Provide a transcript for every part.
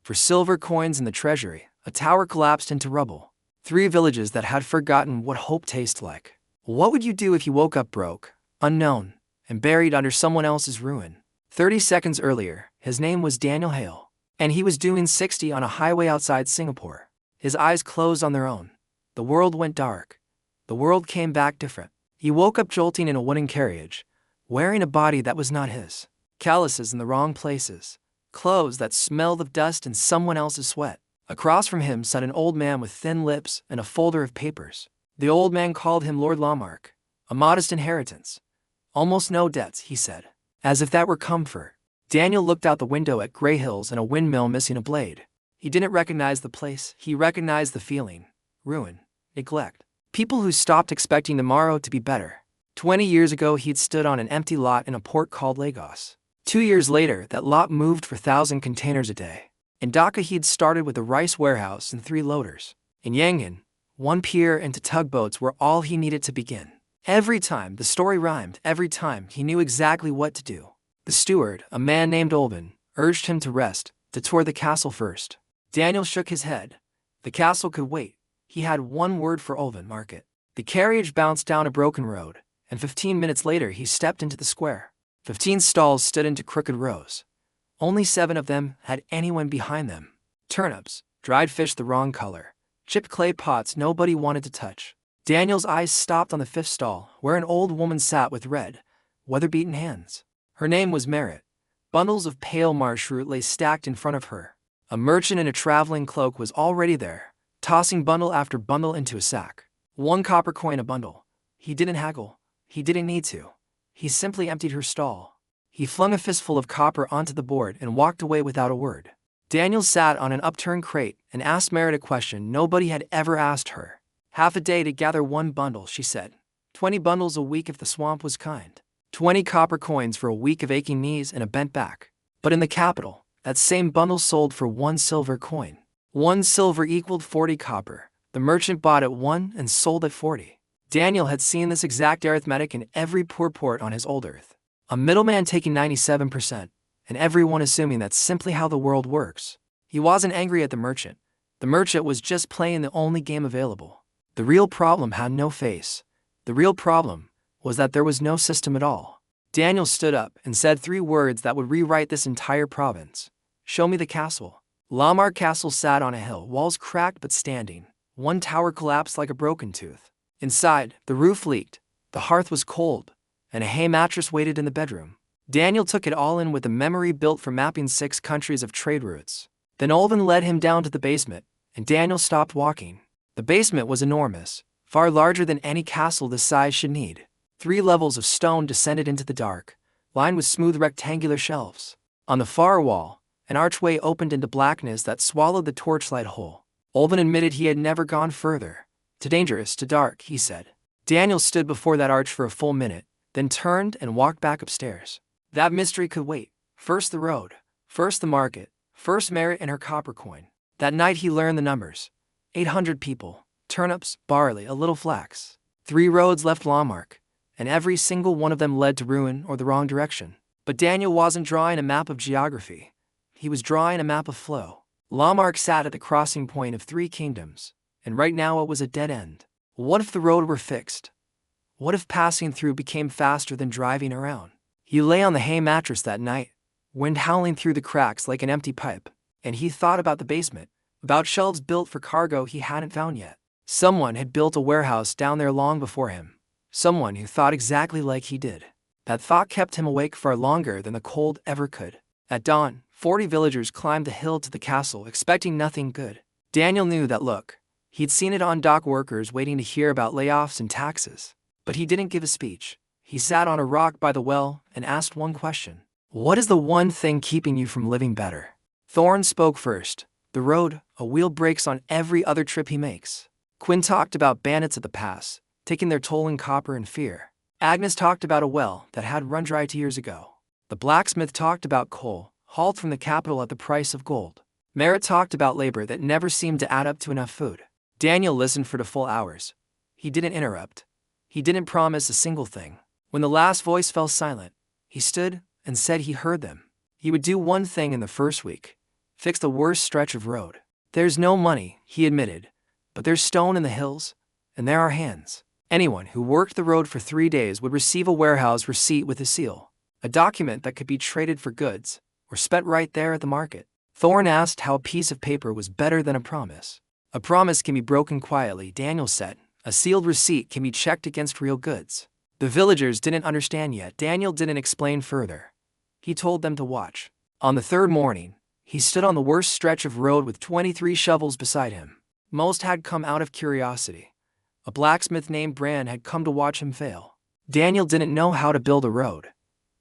For silver coins in the treasury, a tower collapsed into rubble. 3 villages that had forgotten what hope tastes like. What would you do if you woke up broke, unknown, and buried under someone else's ruin? 30 seconds earlier, his name was Daniel Hale, and he was doing 60 on a highway outside Singapore. His eyes closed on their own. The world went dark. The world came back different. He woke up jolting in a wooden carriage, wearing a body that was not his. Calluses in the wrong places. Clothes that smelled of dust and someone else's sweat. Across from him sat an old man with thin lips and a folder of papers. The old man called him Lord Lamarck. A modest inheritance. Almost no debts, he said. As if that were comfort. Daniel looked out the window at gray hills and a windmill missing a blade. He didn't recognize the place, he recognized the feeling. Ruin. Neglect. People who stopped expecting tomorrow to be better. 20 years ago he'd stood on an empty lot in a port called Lagos. 2 years later, that lot moved for 1,000 containers a day. In Dhaka he'd started with a rice warehouse and 3 loaders. In Yangon, 1 pier and 2 tugboats were all he needed to begin. Every time the story rhymed, every time he knew exactly what to do. The steward, a man named Olvin, urged him to rest, to tour the castle first. Daniel shook his head. The castle could wait. He had one word for Olvin: market. The carriage bounced down a broken road, and 15 minutes later he stepped into the square. 15 stalls stood into crooked rows. Only 7 of them had anyone behind them. Turnips, dried fish the wrong color, chipped clay pots nobody wanted to touch. Daniel's eyes stopped on the 5th stall, where an old woman sat with red, weather-beaten hands. Her name was Merritt. Bundles of pale marsh root lay stacked in front of her. A merchant in a traveling cloak was already there, tossing bundle after bundle into a sack. 1 copper coin a bundle. He didn't haggle. He didn't need to. He simply emptied her stall. He flung a fistful of copper onto the board and walked away without a word. Daniel sat on an upturned crate and asked Merritt a question nobody had ever asked her. "Half a day to gather 1 bundle," she said. 20 bundles a week if the swamp was kind. 20 copper coins for a week of aching knees and a bent back. But in the capital, that same bundle sold for 1 silver coin. 1 silver equaled 40 copper. The merchant bought at 1 and sold at 40. Daniel had seen this exact arithmetic in every poor port on his old earth. A middleman taking 97%, and everyone assuming that's simply how the world works. He wasn't angry at the merchant. The merchant was just playing the only game available. The real problem had no face. The real problem was that there was no system at all. Daniel stood up and said 3 words that would rewrite this entire province. "Show me the castle." Lamarck Castle sat on a hill, walls cracked but standing. 1 tower collapsed like a broken tooth. Inside, the roof leaked, the hearth was cold, and a hay mattress waited in the bedroom. Daniel took it all in with a memory built for mapping 6 countries of trade routes. Then Olvin led him down to the basement, and Daniel stopped walking. The basement was enormous, far larger than any castle this size should need. 3 levels of stone descended into the dark, lined with smooth rectangular shelves. On the far wall, an archway opened into blackness that swallowed the torchlight hole. Olvin admitted he had never gone further. "Too dangerous, too dark," he said. Daniel stood before that arch for a full minute, then turned and walked back upstairs. That mystery could wait. First the road, first the market, first Merritt and her copper coin. That night he learned the numbers. 800 people, turnips, barley, a little flax. 3 roads left Lamarck, and every single one of them led to ruin or the wrong direction. But Daniel wasn't drawing a map of geography. He was drawing a map of flow. Lamarck sat at the crossing point of 3 kingdoms, and right now it was a dead end. What if the road were fixed? What if passing through became faster than driving around? He lay on the hay mattress that night, wind howling through the cracks like an empty pipe, and he thought about the basement, about shelves built for cargo he hadn't found yet. Someone had built a warehouse down there long before him. Someone who thought exactly like he did. That thought kept him awake far longer than the cold ever could. At dawn, 40 villagers climbed the hill to the castle, expecting nothing good. Daniel knew that look. He'd seen it on dock workers waiting to hear about layoffs and taxes. But he didn't give a speech. He sat on a rock by the well and asked one question. "What is the one thing keeping you from living better?" Thorne spoke first. "The road, a wheel breaks on every other trip he makes." Quinn talked about bandits at the pass, taking their toll in copper and fear. Agnes talked about a well that had run dry 2 years ago. The blacksmith talked about coal, hauled from the capital at the price of gold. Merritt talked about labor that never seemed to add up to enough food. Daniel listened for the full hours. He didn't interrupt. He didn't promise a single thing. When the last voice fell silent, he stood and said he heard them. He would do one thing in the first week. fix the worst stretch of road. There's no money, he admitted, but there's stone in the hills, and there are hands. Anyone who worked the road for 3 days would receive a warehouse receipt with a seal, a document that could be traded for goods, or spent right there at the market. Thorne asked how a piece of paper was better than a promise. A promise can be broken quietly, Daniel said. A sealed receipt can be checked against real goods. The villagers didn't understand yet. Daniel didn't explain further. He told them to watch. On the third morning, he stood on the worst stretch of road with 23 shovels beside him. Most had come out of curiosity. A blacksmith named Bran had come to watch him fail. Daniel didn't know how to build a road,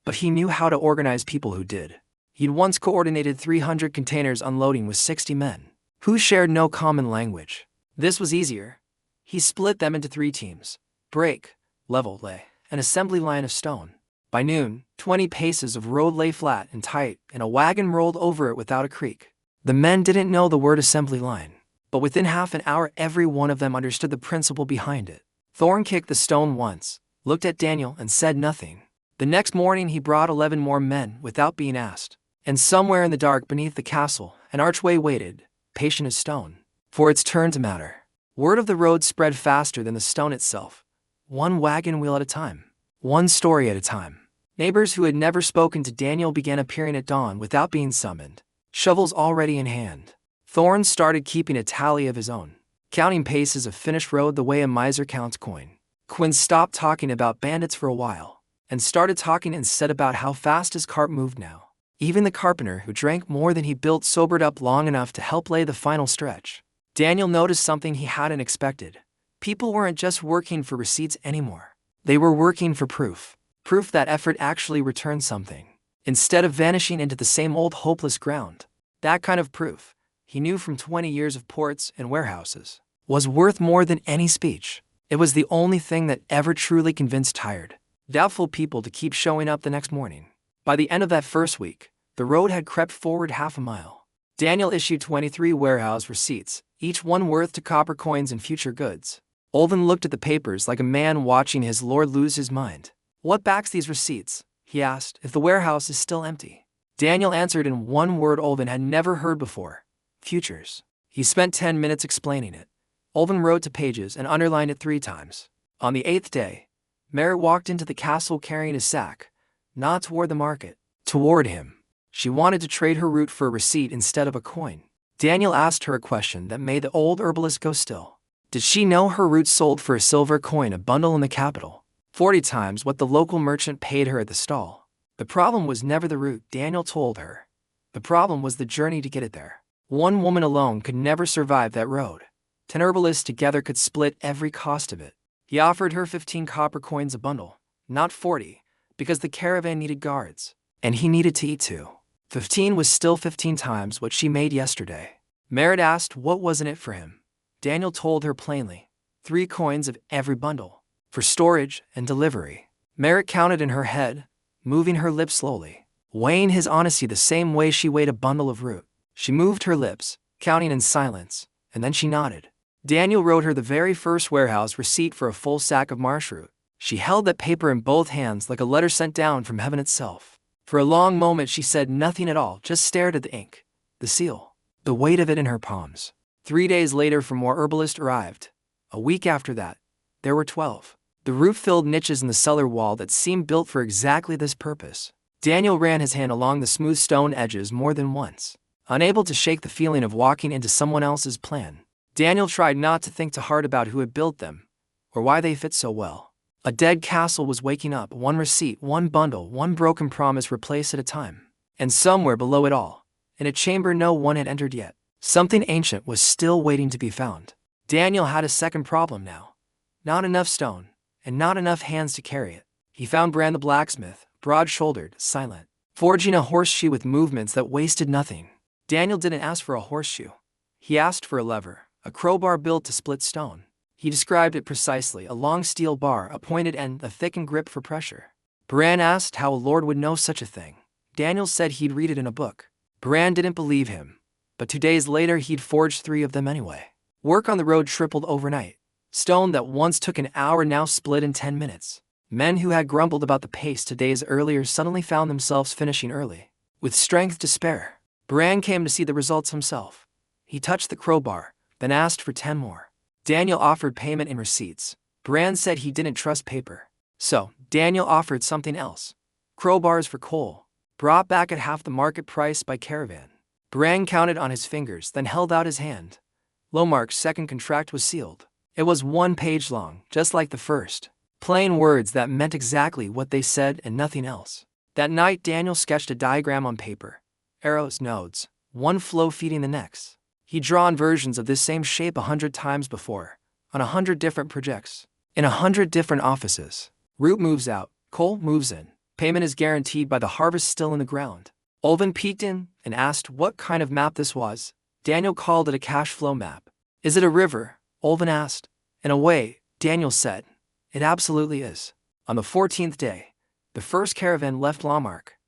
but he knew how to organize people who did. He'd once coordinated 300 containers unloading with 60 men, who shared no common language. This was easier. He split them into 3 teams: break, level, lay, and assembly line of stone. By noon, 20 paces of road lay flat and tight, and a wagon rolled over it without a creak. The men didn't know the word assembly line, but within half an hour every one of them understood the principle behind it. Thorne kicked the stone once, looked at Daniel, and said nothing. The next morning he brought 11 more men without being asked, and somewhere in the dark beneath the castle, an archway waited, patient as stone, for its turn to matter. Word of the road spread faster than the stone itself, one wagon wheel at a time, one story at a time. Neighbors who had never spoken to Daniel began appearing at dawn without being summoned, shovels already in hand. Thorne started keeping a tally of his own, counting paces of finished road the way a miser counts coin. Quinn stopped talking about bandits for a while, and started talking instead about how fast his cart moved now. Even the carpenter, who drank more than he built, sobered up long enough to help lay the final stretch. Daniel noticed something he hadn't expected. People weren't just working for receipts anymore. They were working for proof. Proof that effort actually returned something, instead of vanishing into the same old hopeless ground. That kind of proof, he knew from 20 years of ports and warehouses, was worth more than any speech. It was the only thing that ever truly convinced tired, doubtful people to keep showing up the next morning. By the end of that first week, the road had crept forward half a mile. Daniel issued 23 warehouse receipts, each one worth 2 copper coins and future goods. Olven looked at the papers like a man watching his lord lose his mind. "What backs these receipts?" he asked, "if the warehouse is still empty?" Daniel answered in one word Olven had never heard before: futures. He spent 10 minutes explaining it. Olven wrote to pages and underlined it 3 times. On the 8th day, Merritt walked into the castle carrying a sack, not toward the market, toward him. She wanted to trade her root for a receipt instead of a coin. Daniel asked her a question that made the old herbalist go still. Did she know her root sold for a silver coin a bundle in the capital, 40 times what the local merchant paid her at the stall? The problem was never the root, Daniel told her. The problem was the journey to get it there. One woman alone could never survive that road. 10 herbalists together could split every cost of it. He offered her 15 copper coins a bundle, not 40, because the caravan needed guards, and he needed to eat too. 15 was still 15 times what she made yesterday. Merritt asked what was in it for him. Daniel told her plainly: 3 coins of every bundle, for storage and delivery. Merritt counted in her head, moving her lips slowly, weighing his honesty the same way she weighed a bundle of root. She moved her lips, counting in silence, and then she nodded. Daniel wrote her the very first warehouse receipt for a full sack of marsh root. She held that paper in both hands like a letter sent down from heaven itself. For a long moment she said nothing at all, just stared at the ink, the seal, the weight of it in her palms. 3 days later 4 more herbalists arrived. A week after that, there were 12. The root filled niches in the cellar wall that seemed built for exactly this purpose. Daniel ran his hand along the smooth stone edges more than once, unable to shake the feeling of walking into someone else's plan. Daniel tried not to think too hard about who had built them, or why they fit so well. A dead castle was waking up, one receipt, one bundle, one broken promise replaced at a time. And somewhere below it all, in a chamber no one had entered yet, something ancient was still waiting to be found. Daniel had a second problem now. Not enough stone, and not enough hands to carry it. He found Bran the blacksmith, broad-shouldered, silent, forging a horseshoe with movements that wasted nothing. Daniel didn't ask for a horseshoe. He asked for a lever, a crowbar built to split stone. He described it precisely: a long steel bar, a pointed end, a thickened grip for pressure. Bran asked how a lord would know such a thing. Daniel said he'd read it in a book. Bran didn't believe him, but 2 days later he'd forged 3 of them anyway. Work on the road tripled overnight. Stone that once took an hour now split in 10 minutes. Men who had grumbled about the pace 2 days earlier suddenly found themselves finishing early, with strength to spare. Bran came to see the results himself. He touched the crowbar, then asked for 10 more. Daniel offered payment in receipts. Bran said he didn't trust paper. So, Daniel offered something else. Crowbars for coal, brought back at half the market price by caravan. Bran counted on his fingers, then held out his hand. Lomark's second contract was sealed. It was 1 page long, just like the first. Plain words that meant exactly what they said and nothing else. That night, Daniel sketched a diagram on paper. Arrows, nodes, one flow feeding the next. He'd drawn versions of this same shape 100 times before, on 100 different projects, in 100 different offices. Root moves out, coal moves in. Payment is guaranteed by the harvest still in the ground. Olvin peeked in and asked what kind of map this was. Daniel called it a cash flow map. Is it a river? Olvin asked. In a way, Daniel said. It absolutely is. On the 14th day, the first caravan left Lamarck.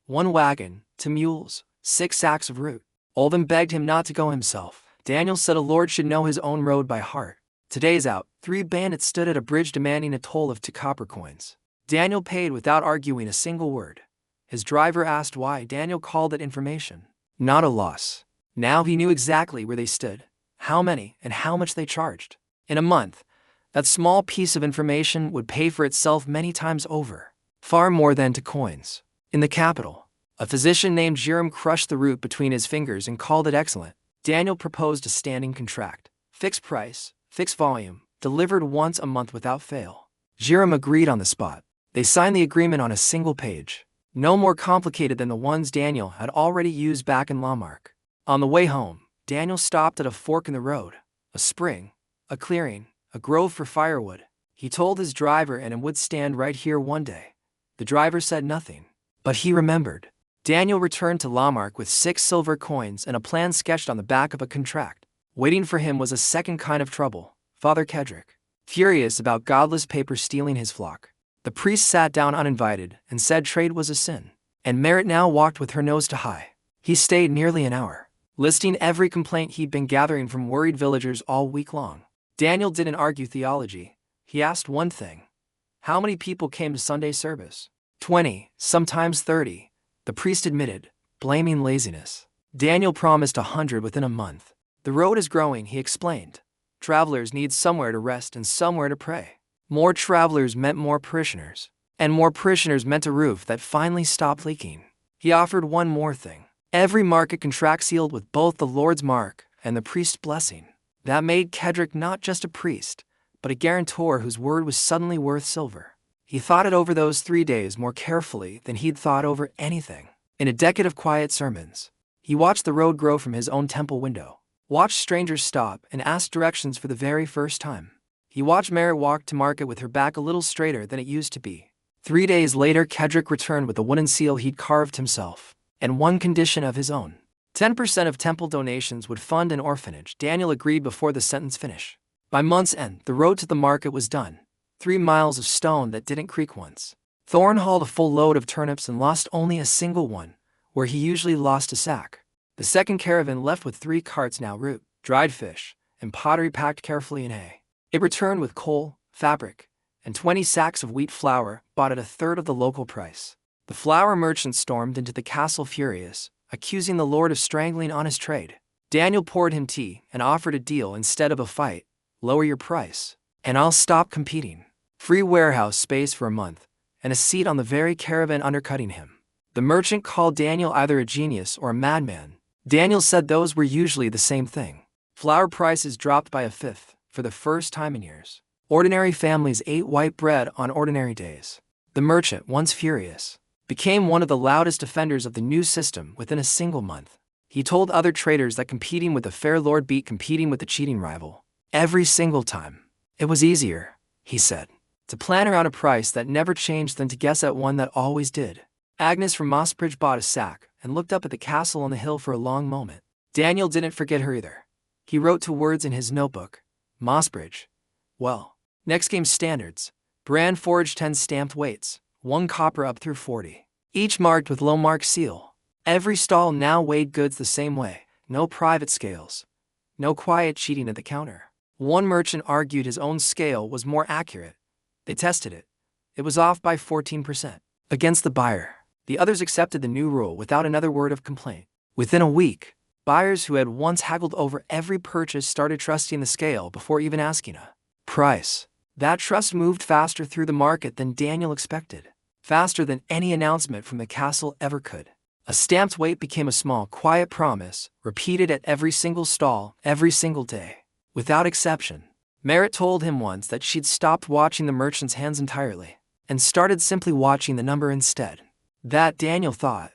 1 wagon, 2 mules, 6 sacks of root. Olvin begged him not to go himself. Daniel said a lord should know his own road by heart. Today's out. 3 bandits stood at a bridge demanding a toll of 2 copper coins. Daniel paid without arguing a single word. His driver asked why. Daniel called it information, not a loss. Now he knew exactly where they stood, how many, and how much they charged. In a month, that small piece of information would pay for itself many times over, far more than 2 coins. In the capital, a physician named Jiram crushed the root between his fingers and called it excellent. Daniel proposed a standing contract, fixed price, fixed volume, delivered once a month without fail. Jiram agreed on the spot. They signed the agreement on a single page, no more complicated than the ones Daniel had already used back in Lamarck. On the way home, Daniel stopped at a fork in the road, a spring, a clearing, a grove for firewood. He told his driver and it would stand right here one day. The driver said nothing, but he remembered. Daniel returned to Lamarck with 6 silver coins and a plan sketched on the back of a contract. Waiting for him was a second kind of trouble, Father Kedrick, furious about godless paper stealing his flock. The priest sat down uninvited and said trade was a sin, and Merritt now walked with her nose to high. He stayed nearly an hour, listing every complaint he'd been gathering from worried villagers all week long. Daniel didn't argue theology. He asked one thing. How many people came to Sunday service? 20, sometimes 30, the priest admitted, blaming laziness. Daniel promised 100 within a month. The road is growing, he explained. Travelers need somewhere to rest and somewhere to pray. More travelers meant more parishioners, and more parishioners meant a roof that finally stopped leaking. He offered one more thing. Every market contract sealed with both the Lord's mark and the priest's blessing. That made Kedrick not just a priest, but a guarantor whose word was suddenly worth silver. He thought it over those 3 days more carefully than he'd thought over anything. In a decade of quiet sermons, he watched the road grow from his own temple window, watched strangers stop and ask directions for the very first time. He watched Merritt walk to market with her back a little straighter than it used to be. 3 days later, Kedrick returned with a wooden seal he'd carved himself, and one condition of his own. 10% of temple donations would fund an orphanage. Daniel agreed before the sentence finished. By month's end, the road to the market was done. 3 miles of stone that didn't creak once. Thorne hauled a full load of turnips and lost only a single one, where he usually lost a sack. The second caravan left with 3 carts now root, dried fish, and pottery packed carefully in hay. It returned with coal, fabric, and 20 sacks of wheat flour bought at a third of the local price. The flour merchant stormed into the castle furious, accusing the lord of strangling honest trade. Daniel poured him tea and offered a deal instead of a fight. Lower your price, and I'll stop competing. Free warehouse space for a month, and a seat on the very caravan undercutting him. The merchant called Daniel either a genius or a madman. Daniel said those were usually the same thing. Flour prices dropped by a fifth, for the first time in years. Ordinary families ate white bread on ordinary days. The merchant, once furious, became one of the loudest defenders of the new system within a single month. He told other traders that competing with the fair lord beat competing with the cheating rival. Every single time. It was easier, he said, to plan around a price that never changed than to guess at one that always did. Agnes from Mossbridge bought a sack and looked up at the castle on the hill for a long moment. Daniel didn't forget her either. He wrote 2 words in his notebook. Mossbridge. Well, next came standards. Bran forged 10 stamped weights, 1 copper up through 40, each marked with Lomark seal. Every stall now weighed goods the same way, no private scales, no quiet cheating at the counter. One merchant argued his own scale was more accurate. They tested it. It was off by 14%. Against the buyer. The others accepted the new rule without another word of complaint. Within a week, buyers who had once haggled over every purchase started trusting the scale before even asking a price. That trust moved faster through the market than Daniel expected, faster than any announcement from the castle ever could. A stamped weight became a small, quiet promise, repeated at every single stall, every single day. Without exception, Merritt told him once that she'd stopped watching the merchant's hands entirely, and started simply watching the number instead. That, Daniel thought,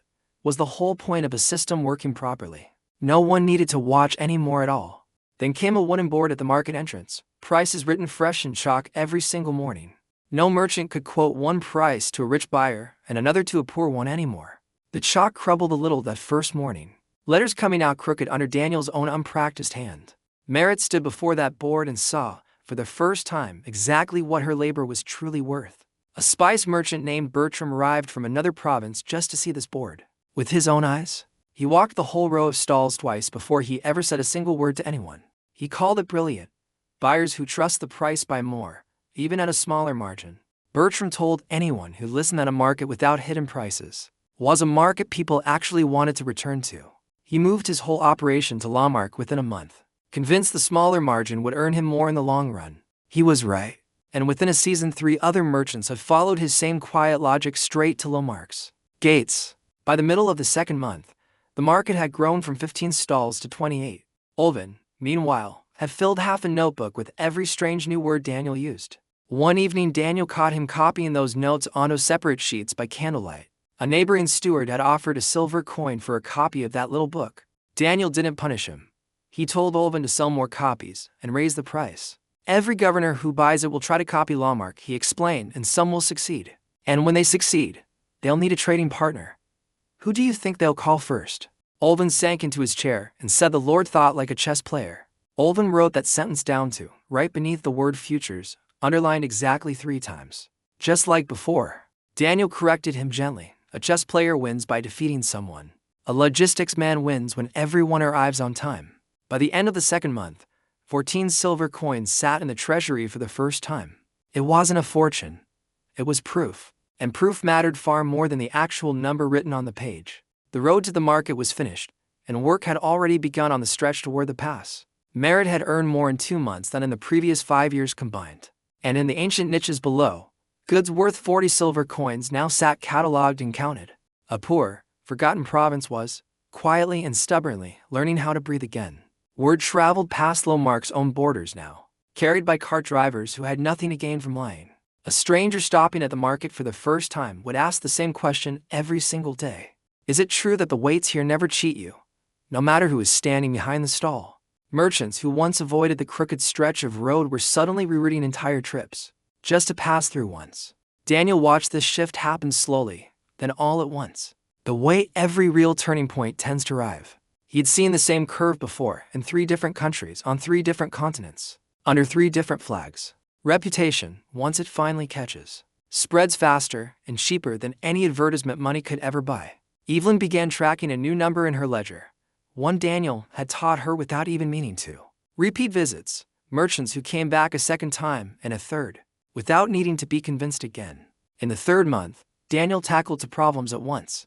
was the whole point of a system working properly. No one needed to watch anymore at all. Then came a wooden board at the market entrance, prices written fresh in chalk every single morning. No merchant could quote one price to a rich buyer and another to a poor one anymore. The chalk crumbled a little that first morning, letters coming out crooked under Daniel's own unpracticed hand. Merritt stood before that board and saw, for the first time, exactly what her labor was truly worth. A spice merchant named Bertram arrived from another province just to see this board. With his own eyes, he walked the whole row of stalls twice before he ever said a single word to anyone. He called it brilliant. Buyers who trust the price buy more, even at a smaller margin. Bertram told anyone who listened that a market without hidden prices was a market people actually wanted to return to. He moved his whole operation to Lamarck within a month, convinced the smaller margin would earn him more in the long run. He was right, and within a season 3 other merchants have followed his same quiet logic straight to Lamarck's gates. By the middle of the second month, the market had grown from 15 stalls to 28. Olvin, meanwhile, had filled half a notebook with every strange new word Daniel used. One evening Daniel caught him copying those notes onto separate sheets by candlelight. A neighboring steward had offered a silver coin for a copy of that little book. Daniel didn't punish him. He told Olvin to sell more copies and raise the price. Every governor who buys it will try to copy Lamarck, he explained, and some will succeed. And when they succeed, they'll need a trading partner. Who do you think they'll call first? Olvin sank into his chair and said the Lord thought like a chess player. Olvin wrote that sentence down too, right beneath the word futures, underlined exactly 3 times. Just like before. Daniel corrected him gently. A chess player wins by defeating someone. A logistics man wins when everyone arrives on time. By the end of the second month, 14 silver coins sat in the treasury for the first time. It wasn't a fortune. It was proof. And proof mattered far more than the actual number written on the page. The road to the market was finished, and work had already begun on the stretch toward the pass. Merritt had earned more in 2 months than in the previous 5 years combined. And in the ancient niches below, goods worth 40 silver coins now sat catalogued and counted. A poor, forgotten province was, quietly and stubbornly, learning how to breathe again. Word traveled past Lamarck's own borders now, carried by cart drivers who had nothing to gain from lying. A stranger stopping at the market for the first time would ask the same question every single day. Is it true that the waits here never cheat you, no matter who is standing behind the stall? Merchants who once avoided the crooked stretch of road were suddenly rerouting entire trips, just to pass through once. Daniel watched this shift happen slowly, then all at once. The way every real turning point tends to arrive. He'd seen the same curve before, in 3 different countries, on 3 different continents, under 3 different flags. Reputation, once it finally catches, spreads faster and cheaper than any advertisement money could ever buy. Evelyn began tracking a new number in her ledger, one Daniel had taught her without even meaning to. Repeat visits, merchants who came back a second time and a third, without needing to be convinced again. In the 3rd month, Daniel tackled 2 problems at once,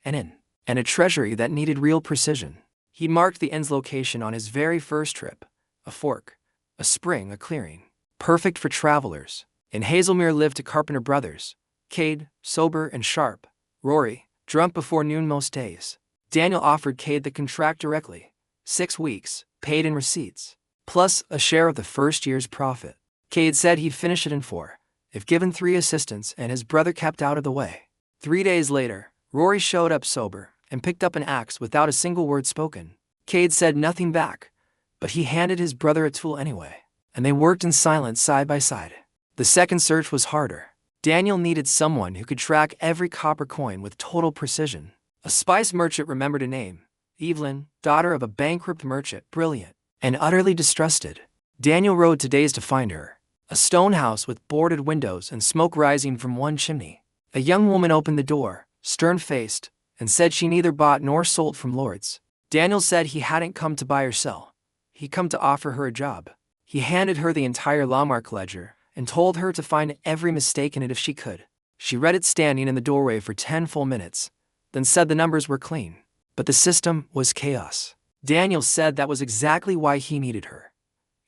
and a treasury that needed real precision. He marked the end's location on his very first trip, a fork, a spring, a clearing, perfect for travelers. In Hazelmere lived 2 carpenter brothers, Cade, sober and sharp, Rory, drunk before noon most days. Daniel offered Cade the contract directly, 6 weeks, paid in receipts, plus a share of the first year's profit. Cade said he'd finish it in 4, if given 3 assistants and his brother kept out of the way. 3 days later, Rory showed up sober and picked up an axe without a single word spoken. Cade said nothing back, but he handed his brother a tool anyway, and they worked in silence side by side. The second search was harder. Daniel needed someone who could track every copper coin with total precision. A spice merchant remembered a name, Evelyn, daughter of a bankrupt merchant, brilliant and utterly distrusted. Daniel rode to days to find her. A stone house with boarded windows and smoke rising from one chimney. A young woman opened the door, stern-faced, and said she neither bought nor sold from lords. Daniel said he hadn't come to buy or sell. He'd come to offer her a job. He handed her the entire Lamarck ledger and told her to find every mistake in it if she could. She read it standing in the doorway for 10 full minutes, then said the numbers were clean. but the system was chaos. Daniel said that was exactly why he needed her.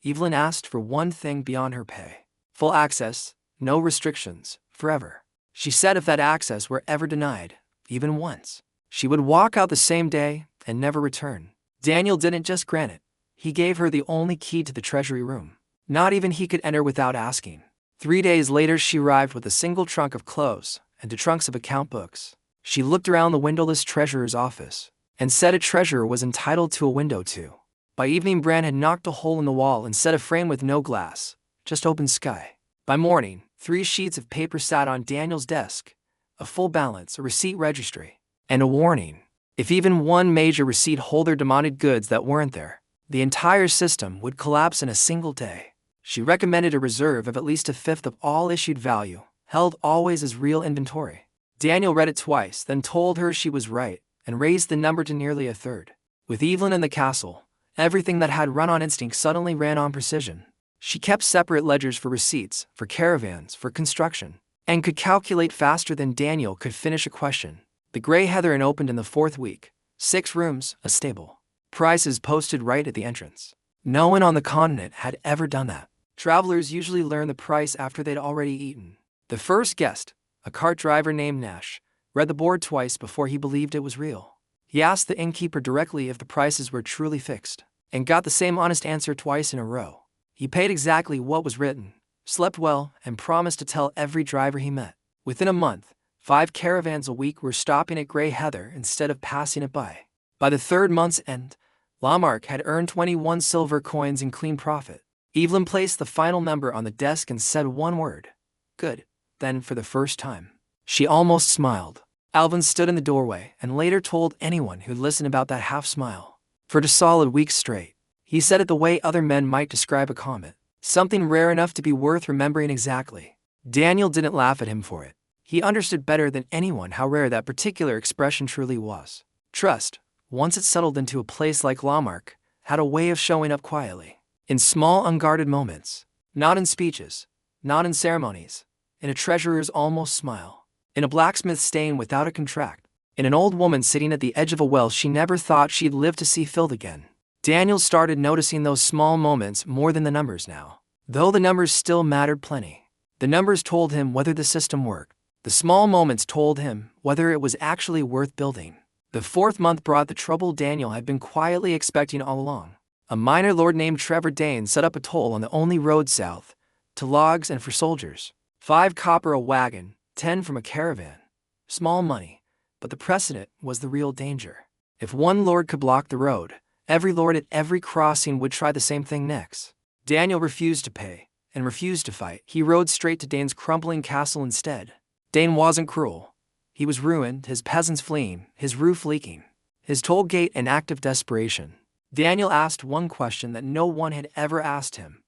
Evelyn asked for one thing beyond her pay: full access, no restrictions, forever. She said if that access were ever denied, even once, she would walk out the same day and never return. Daniel didn't just grant it. He gave her the only key to the treasury room. Not even he could enter without asking. 3 days later, she arrived with a single trunk of clothes and 2 trunks of account books. She looked around the windowless treasurer's office and said a treasurer was entitled to a window too. By evening, Bran had knocked a hole in the wall and set a frame with no glass, just open sky. By morning, 3 sheets of paper sat on Daniel's desk: a full balance, a receipt registry, and a warning. If even one major receipt holder demanded goods that weren't there, the entire system would collapse in a single day. She recommended a reserve of at least 1/5 of all issued value, held always as real inventory. Daniel read it twice, then told her she was right, and raised the number to nearly 1/3. With Evelyn in the castle, everything that had run on instinct suddenly ran on precision. She kept separate ledgers for receipts, for caravans, for construction, and could calculate faster than Daniel could finish a question. The Grey Heather Inn opened in the 4th week. 6 rooms, a stable. Prices posted right at the entrance. No one on the continent had ever done that. Travelers usually learn the price after they'd already eaten. The first guest, a cart driver named Nash, read the board twice before he believed it was real. He asked the innkeeper directly if the prices were truly fixed, and got the same honest answer twice in a row. He paid exactly what was written, slept well, and promised to tell every driver he met. Within a month, 5 caravans a week were stopping at Grey Heather instead of passing it by. By the 3rd month's end, Lamarck had earned 21 silver coins in clean profit. Evelyn placed the final number on the desk and said one word: good. Then, for the first time, she almost smiled. Alvin stood in the doorway and later told anyone who'd listened about that half-smile. For 2 solid weeks straight, he said it the way other men might describe a comet, something rare enough to be worth remembering exactly. Daniel didn't laugh at him for it. He understood better than anyone how rare that particular expression truly was. Trust, once it settled into a place like Lamarck, had a way of showing up quietly, in small unguarded moments, not in speeches, not in ceremonies, in a treasurer's almost smile, in a blacksmith staying without a contract, in an old woman sitting at the edge of a well she never thought she'd live to see filled again. Daniel started noticing those small moments more than the numbers now. Though the numbers still mattered plenty. The numbers told him whether the system worked. The small moments told him whether it was actually worth building. The 4th month brought the trouble Daniel had been quietly expecting all along. A minor lord named Trevor Dane set up a toll on the only road south, to logs and for soldiers. 5 copper a wagon, 10 from a caravan. Small money, but the precedent was the real danger. If one lord could block the road, every lord at every crossing would try the same thing next. Daniel refused to pay, and refused to fight. He rode straight to Dane's crumbling castle instead. Dane wasn't cruel. He was ruined, his peasants fleeing, his roof leaking, his toll gate an act of desperation. Daniel asked one question that no one had ever asked him: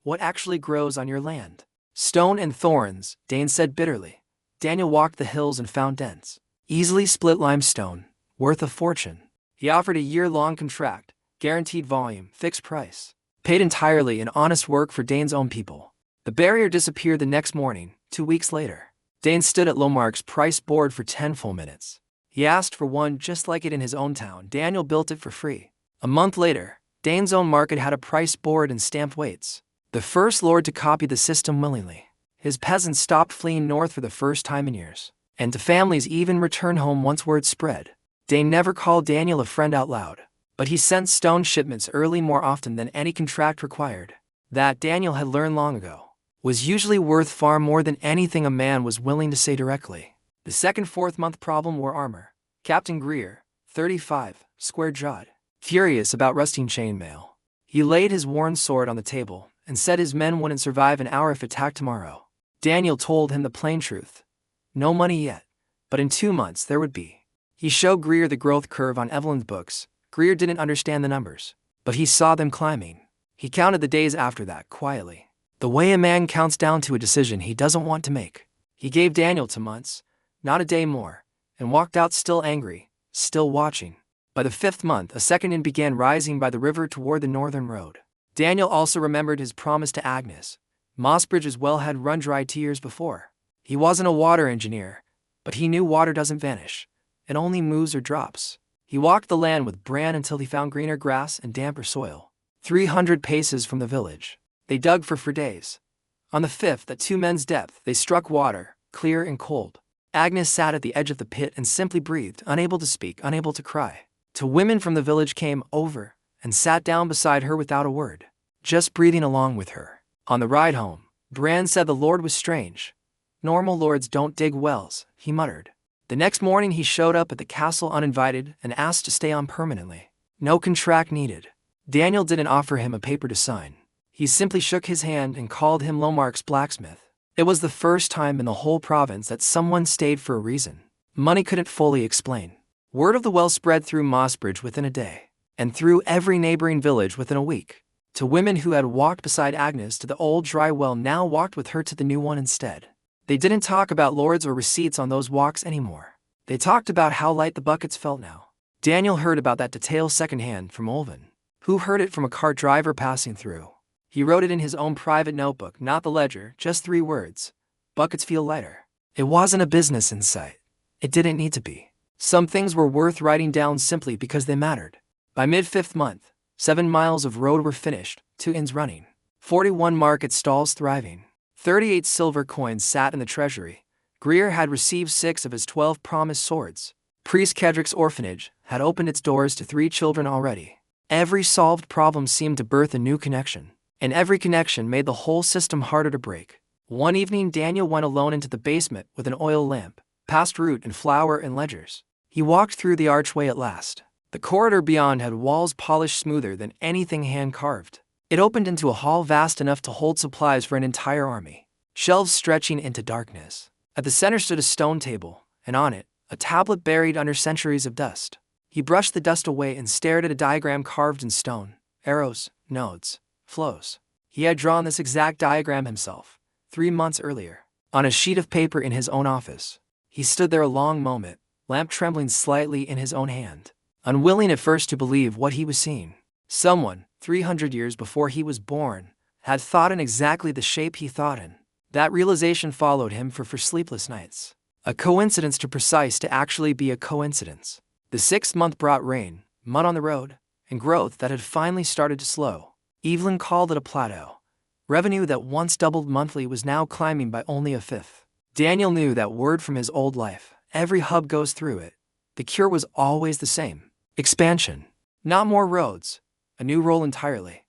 what actually grows on your land? Stone and thorns, Dane said bitterly. Daniel walked the hills and found dense, easily split limestone, worth a fortune. He offered a year-long contract, guaranteed volume, fixed price, paid entirely in honest work for Dane's own people. The barrier disappeared the next morning, 2 weeks later. Dane stood at Lomark's price board for 10 full minutes. He asked for one just like it in his own town. Daniel built it for free. A month later, Dane's own market had a price board and stamped weights. The first lord to copy the system willingly. His peasants stopped fleeing north for the first time in years, and to families even returned home once word spread. Dane never called Daniel a friend out loud, but he sent stone shipments early more often than any contract required. That, Daniel had learned long ago, was usually worth far more than anything a man was willing to say directly. The second 4th month problem wore armor. Captain Greer, 35, square-jawed, furious about rusting chainmail. He laid his worn sword on the table and said his men wouldn't survive an hour if attacked tomorrow. Daniel told him the plain truth. No money yet, but in 2 months there would be. He showed Greer the growth curve on Evelyn's books. Greer didn't understand the numbers, but he saw them climbing. He counted the days after that, quietly. The way a man counts down to a decision he doesn't want to make. He gave Daniel 2 months, not a day more, and walked out still angry, still watching. By the 5th month, a second inn began rising by the river toward the northern road. Daniel also remembered his promise to Agnes. Mossbridge's well had run dry 2 years before. He wasn't a water engineer, but he knew water doesn't vanish. It only moves or drops. He walked the land with Bran until he found greener grass and damper soil. 300 paces from the village. They dug for days. On the fifth, at 2 men's depth, they struck water, clear and cold. Agnes sat at the edge of the pit and simply breathed, unable to speak, unable to cry. 2 women from the village came over and sat down beside her without a word, just breathing along with her. On the ride home, Bran said the Lord was strange. Normal lords don't dig wells, he muttered. The next morning he showed up at the castle uninvited and asked to stay on permanently. No contract needed. Daniel didn't offer him a paper to sign. He simply shook his hand and called him Lomark's blacksmith. It was the first time in the whole province that someone stayed for a reason money couldn't fully explain. Word of the well spread through Mossbridge within a day, and through every neighboring village within a week. 2 women who had walked beside Agnes to the old dry well now walked with her to the new one instead. They didn't talk about lords or receipts on those walks anymore. They talked about how light the buckets felt now. Daniel heard about that detail secondhand from Olven, who heard it from a cart driver passing through. He wrote it in his own private notebook, not the ledger, just 3 words. Buckets feel lighter. It wasn't a business insight. It didn't need to be. Some things were worth writing down simply because they mattered. By mid-5th month, 7 miles of road were finished, 2 inns running, 41 market stalls thriving. 38 silver coins sat in the treasury. Greer had received 6 of his 12 promised swords. Priest Kedrick's orphanage had opened its doors to 3 children already. Every solved problem seemed to birth a new connection, and every connection made the whole system harder to break. One evening Daniel went alone into the basement with an oil lamp, past root and flower and ledgers. He walked through the archway at last. The corridor beyond had walls polished smoother than anything hand-carved. It opened into a hall vast enough to hold supplies for an entire army, shelves stretching into darkness. At the center stood a stone table, and on it, a tablet buried under centuries of dust. He brushed the dust away and stared at a diagram carved in stone. Arrows, nodes, flows. He had drawn this exact diagram himself, 3 months earlier, on a sheet of paper in his own office. He stood there a long moment, lamp trembling slightly in his own hand, unwilling at first to believe what he was seeing. Someone, 300 years before he was born, had thought in exactly the shape he thought in. That realization followed him for sleepless nights. A coincidence too precise to actually be a coincidence. The 6th month brought rain, mud on the road, and growth that had finally started to slow. Evelyn called it a plateau. Revenue that once doubled monthly was now climbing by only a fifth. Daniel knew that word from his old life. Every hub goes through it. The cure was always the same. Expansion. Not more roads. A new role entirely.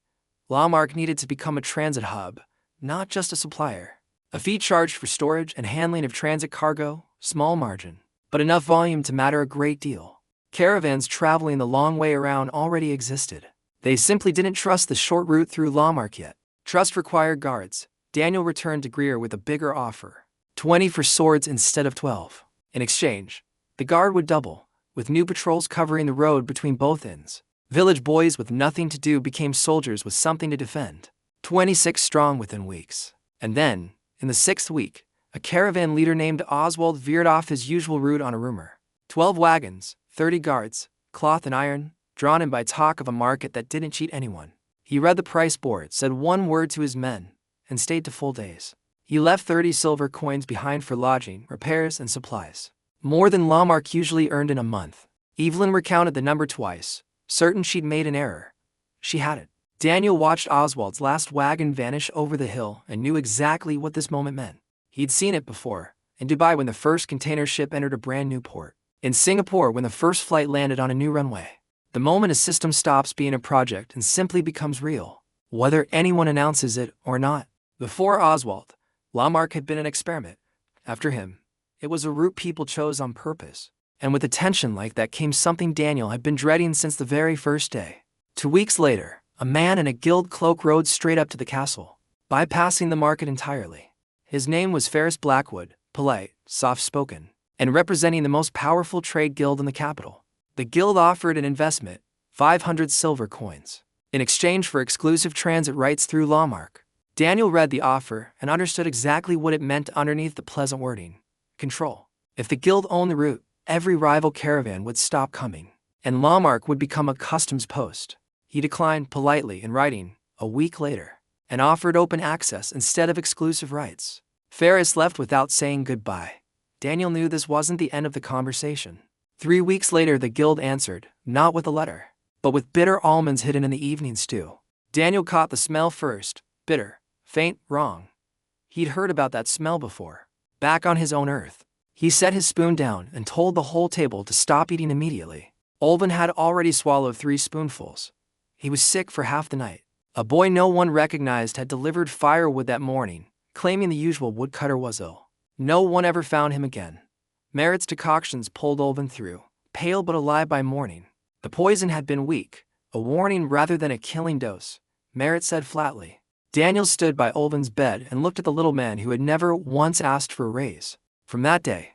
Lamarck needed to become a transit hub, not just a supplier. A fee charged for storage and handling of transit cargo, small margin, but enough volume to matter a great deal. Caravans traveling the long way around already existed. They simply didn't trust the short route through Lamarck yet. Trust required guards. Daniel returned to Greer with a bigger offer. 20 for swords instead of 12. In exchange, the guard would double, with new patrols covering the road between both inns. Village boys with nothing to do became soldiers with something to defend. 26 strong within weeks. And then, in the 6th week, a caravan leader named Oswald veered off his usual route on a rumor. 12 wagons, 30 guards, cloth and iron, drawn in by talk of a market that didn't cheat anyone. He read the price board, said one word to his men, and stayed to full days. He left 30 silver coins behind for lodging, repairs, and supplies. More than Lamarck usually earned in a month. Evelyn recounted the number twice, certain she'd made an error. She had it. Daniel watched Oswald's last wagon vanish over the hill and knew exactly what this moment meant. He'd seen it before, in Dubai when the first container ship entered a brand new port, in Singapore when the first flight landed on a new runway. The moment a system stops being a project and simply becomes real, whether anyone announces it or not. Before Oswald, Lamarck had been an experiment. After him, it was a route people chose on purpose. And with a tension like that came something Daniel had been dreading since the very first day. 2 weeks later, a man in a gilt cloak rode straight up to the castle, bypassing the market entirely. His name was Ferris Blackwood, polite, soft-spoken, and representing the most powerful trade guild in the capital. The guild offered an investment, 500 silver coins, in exchange for exclusive transit rights through Lamarck. Daniel read the offer and understood exactly what it meant underneath the pleasant wording. Control. If the guild owned the route, every rival caravan would stop coming, and Lamarck would become a customs post. He declined politely in writing, a week later, and offered open access instead of exclusive rights. Ferris left without saying goodbye. Daniel knew this wasn't the end of the conversation. 3 weeks later, the guild answered, not with a letter, but with bitter almonds hidden in the evening stew. Daniel caught the smell first. Bitter, faint, wrong. He'd heard about that smell before. Back on his own earth, he set his spoon down and told the whole table to stop eating immediately. Olvin had already swallowed 3 spoonfuls. He was sick for half the night. A boy no one recognized had delivered firewood that morning, claiming the usual woodcutter was ill. No one ever found him again. Merritt's decoctions pulled Olvin through, pale but alive by morning. The poison had been weak, a warning rather than a killing dose, Merritt said flatly. Daniel stood by Olvin's bed and looked at the little man who had never once asked for a raise. From that day,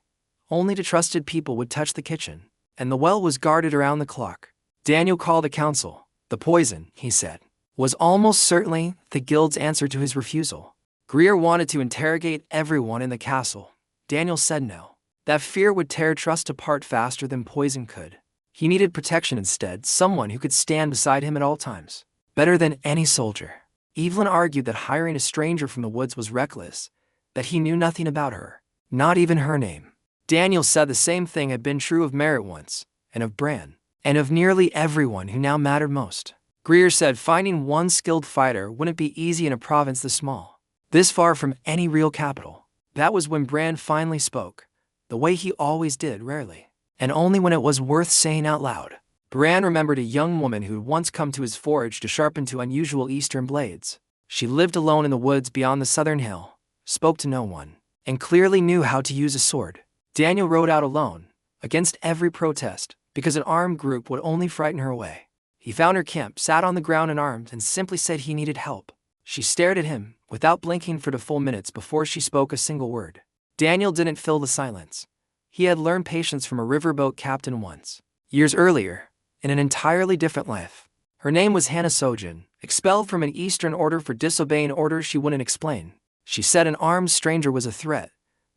only the trusted people would touch the kitchen, and the well was guarded around the clock. Daniel called a council. The poison, he said, was almost certainly the guild's answer to his refusal. Greer wanted to interrogate everyone in the castle. Daniel said no. That fear would tear trust apart faster than poison could. He needed protection instead, someone who could stand beside him at all times. Better than any soldier. Evelyn argued that hiring a stranger from the woods was reckless, that he knew nothing about her, not even her name. Daniel said the same thing had been true of Merritt once, and of Bran, and of nearly everyone who now mattered most. Greer said finding one skilled fighter wouldn't be easy in a province this small, this far from any real capital. That was when Bran finally spoke, the way he always did, rarely, and only when it was worth saying out loud. Bran remembered a young woman who had once come to his forge to sharpen two unusual eastern blades. She lived alone in the woods beyond the southern hill, spoke to no one, and clearly knew how to use a sword. Daniel rode out alone, against every protest, because an armed group would only frighten her away. He found her camp, sat on the ground and armed, and simply said he needed help. She stared at him, without blinking for the full minutes before she spoke a single word. Daniel didn't fill the silence. He had learned patience from a riverboat captain once, years earlier, in an entirely different life. Her name was Hannah Sojin, expelled from an Eastern order for disobeying orders she wouldn't explain. She said an armed stranger was a threat,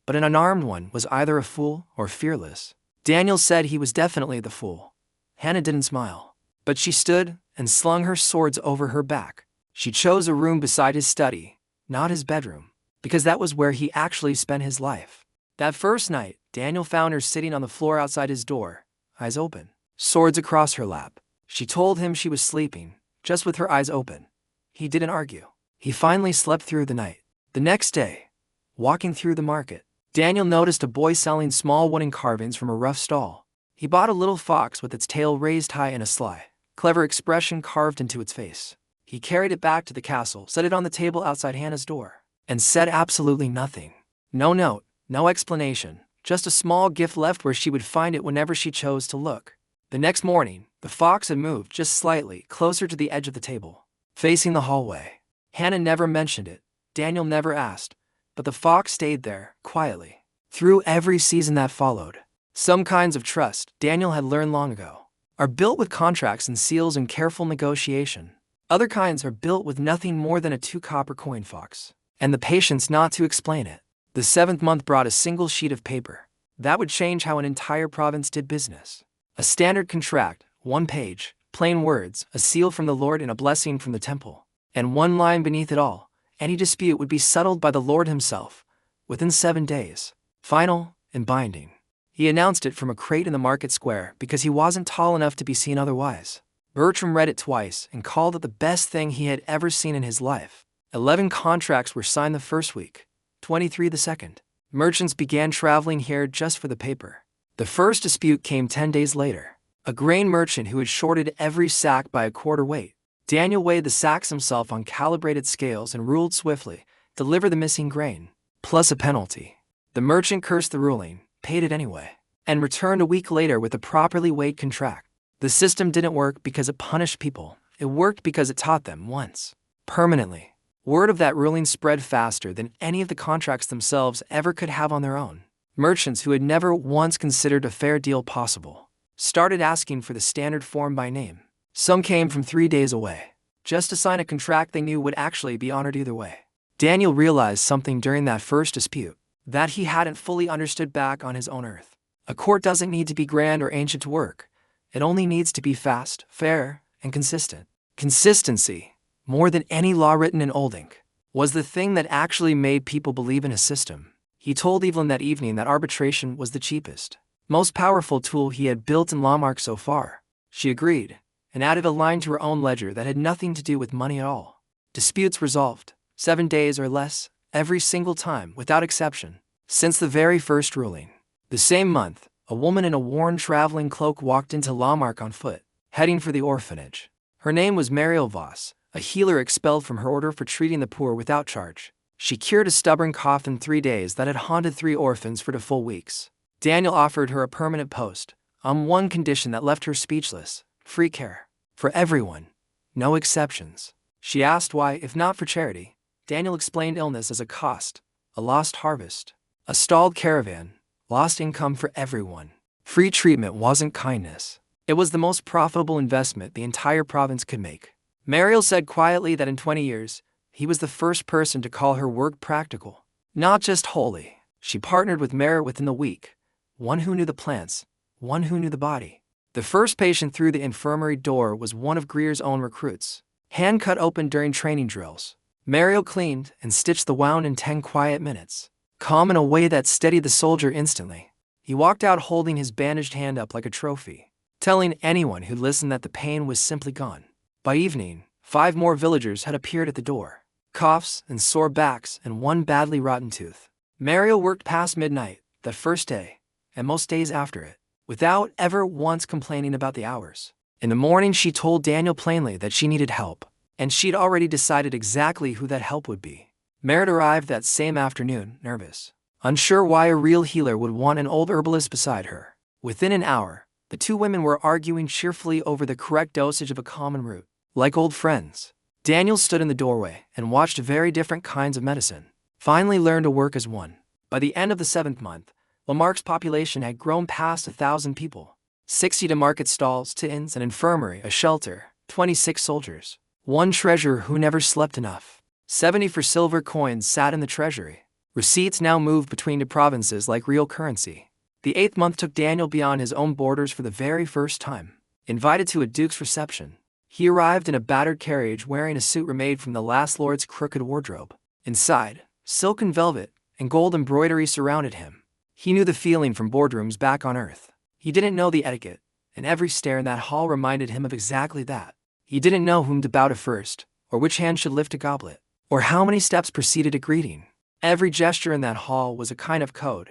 but an unarmed one was either a fool or fearless. Daniel said he was definitely the fool. Hannah didn't smile, but she stood and slung her swords over her back. She chose a room beside his study, not his bedroom, because that was where he actually spent his life. That first night, Daniel found her sitting on the floor outside his door, eyes open, swords across her lap. She told him she was sleeping, just with her eyes open. He didn't argue. He finally slept through the night. The next day, walking through the market, Daniel noticed a boy selling small wooden carvings from a rough stall. He bought a little fox with its tail raised high and a sly, clever expression carved into its face. He carried it back to the castle, set it on the table outside Hannah's door, and said absolutely nothing. No note, no explanation, just a small gift left where she would find it whenever she chose to look. The next morning, the fox had moved just slightly closer to the edge of the table, facing the hallway. Hannah never mentioned it. Daniel never asked, but the fox stayed there, quietly, through every season that followed. Some kinds of trust, Daniel had learned long ago, are built with contracts and seals and careful negotiation. Other kinds are built with nothing more than a 2 copper coin fox, and the patience not to explain it. The 7th month brought a single sheet of paper. That would change how an entire province did business. A standard contract, 1 page, plain words, a seal from the Lord and a blessing from the temple. And one line beneath it all, any dispute would be settled by the Lord himself, within 7 days. Final and binding. He announced it from a crate in the market square because he wasn't tall enough to be seen otherwise. Bertram read it twice and called it the best thing he had ever seen in his life. 11 contracts were signed the first week, 23 the second. Merchants began traveling here just for the paper. The first dispute came 10 days later. A grain merchant who had shorted every sack by a quarter weight. Daniel weighed the sacks himself on calibrated scales and ruled swiftly, deliver the missing grain, plus a penalty. The merchant cursed the ruling, paid it anyway, and returned a week later with a properly weighed contract. The system didn't work because it punished people. It worked because it taught them once, permanently. Word of that ruling spread faster than any of the contracts themselves ever could have on their own. Merchants who had never once considered a fair deal possible started asking for the standard form by name. Some came from 3 days away, just to sign a contract they knew would actually be honored either way. Daniel realized something during that first dispute that he hadn't fully understood back on his own earth. A court doesn't need to be grand or ancient to work. It only needs to be fast, fair, and consistent. Consistency, more than any law written in old ink, was the thing that actually made people believe in a system. He told Evelyn that evening that arbitration was the cheapest. most powerful tool he had built in Lamarck so far. She agreed, and added a line to her own ledger that had nothing to do with money at all. Disputes resolved, 7 days or less, every single time, without exception, since the very first ruling. The same month, a woman in a worn traveling cloak walked into Lamarck on foot, heading for the orphanage. Her name was Mariel Voss, a healer expelled from her order for treating the poor without charge. She cured a stubborn cough in 3 days that had haunted 3 orphans for 2 full weeks. Daniel offered her a permanent post, on one condition that left her speechless: free care. For everyone. No exceptions. She asked why, if not for charity. Daniel explained illness as a cost, a lost harvest, a stalled caravan, lost income for everyone. Free treatment wasn't kindness. It was the most profitable investment the entire province could make. Mariel said quietly that in 20 years, he was the first person to call her work practical, not just holy. She partnered with Mer within the week, one who knew the plants, one who knew the body. The first patient through the infirmary door was one of Greer's own recruits, hand cut open during training drills. Mariel cleaned and stitched the wound in 10 quiet minutes, calm in a way that steadied the soldier instantly. He walked out holding his bandaged hand up like a trophy, telling anyone who listened that the pain was simply gone. By evening, 5 more villagers had appeared at the door, coughs and sore backs and 1 badly rotten tooth. Mariel worked past midnight, that first day, and most days after it, without ever once complaining about the hours. In the morning she told Daniel plainly that she needed help, and she'd already decided exactly who that help would be. Merritt arrived that same afternoon, nervous, unsure why a real healer would want an old herbalist beside her. Within an hour, the 2 women were arguing cheerfully over the correct dosage of a common root. Like old friends, Daniel stood in the doorway and watched very different kinds of medicine, finally learned to work as one. By the end of the 7th month, Lamarck's population had grown past 1,000 people, 60 to market stalls, to inns, an infirmary, a shelter, 26 soldiers, 1 treasurer who never slept enough, 70 for silver coins sat in the treasury. Receipts now moved between the provinces like real currency. The 8th month took Daniel beyond his own borders for the very first time. Invited to a duke's reception, he arrived in a battered carriage wearing a suit remade from the last lord's crooked wardrobe. Inside, silk and velvet and gold embroidery surrounded him. He knew the feeling from boardrooms back on Earth. He didn't know the etiquette, and every stare in that hall reminded him of exactly that. He didn't know whom to bow to first, or which hand should lift a goblet, or how many steps preceded a greeting. Every gesture in that hall was a kind of code,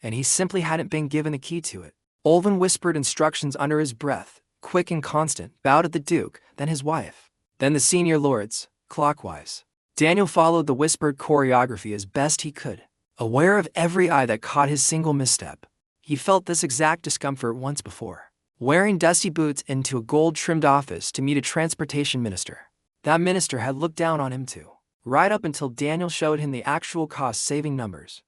and he simply hadn't been given the key to it. Olven whispered instructions under his breath, quick and constant, bowed at the duke, then his wife, then the senior lords, clockwise. Daniel followed the whispered choreography as best he could, aware of every eye that caught his single misstep. He felt this exact discomfort once before, wearing dusty boots into a gold-trimmed office to meet a transportation minister. That minister had looked down on him too, right up until Daniel showed him the actual cost-saving numbers.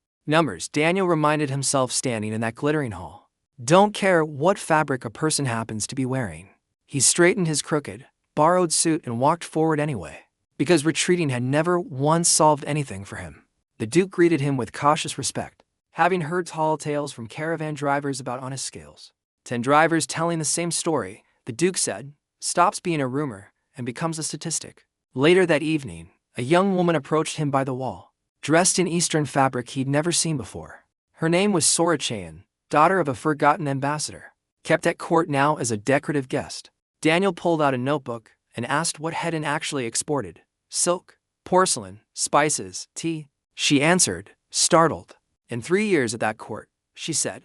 Daniel reminded himself standing in that glittering hall. Don't care what fabric a person happens to be wearing. He straightened his crooked, borrowed suit and walked forward anyway, because retreating had never once solved anything for him. The Duke greeted him with cautious respect, having heard tall tales from caravan drivers about honest scales. 10 drivers telling the same story, the Duke said, stops being a rumor and becomes a statistic. Later that evening, a young woman approached him by the wall, dressed in Eastern fabric he'd never seen before. Her name was Sora Chayan, daughter of a forgotten ambassador, kept at court now as a decorative guest. Daniel pulled out a notebook and asked what Hedin actually exported. Silk, porcelain, spices, tea. She answered, startled. In 3 years at that court, she said,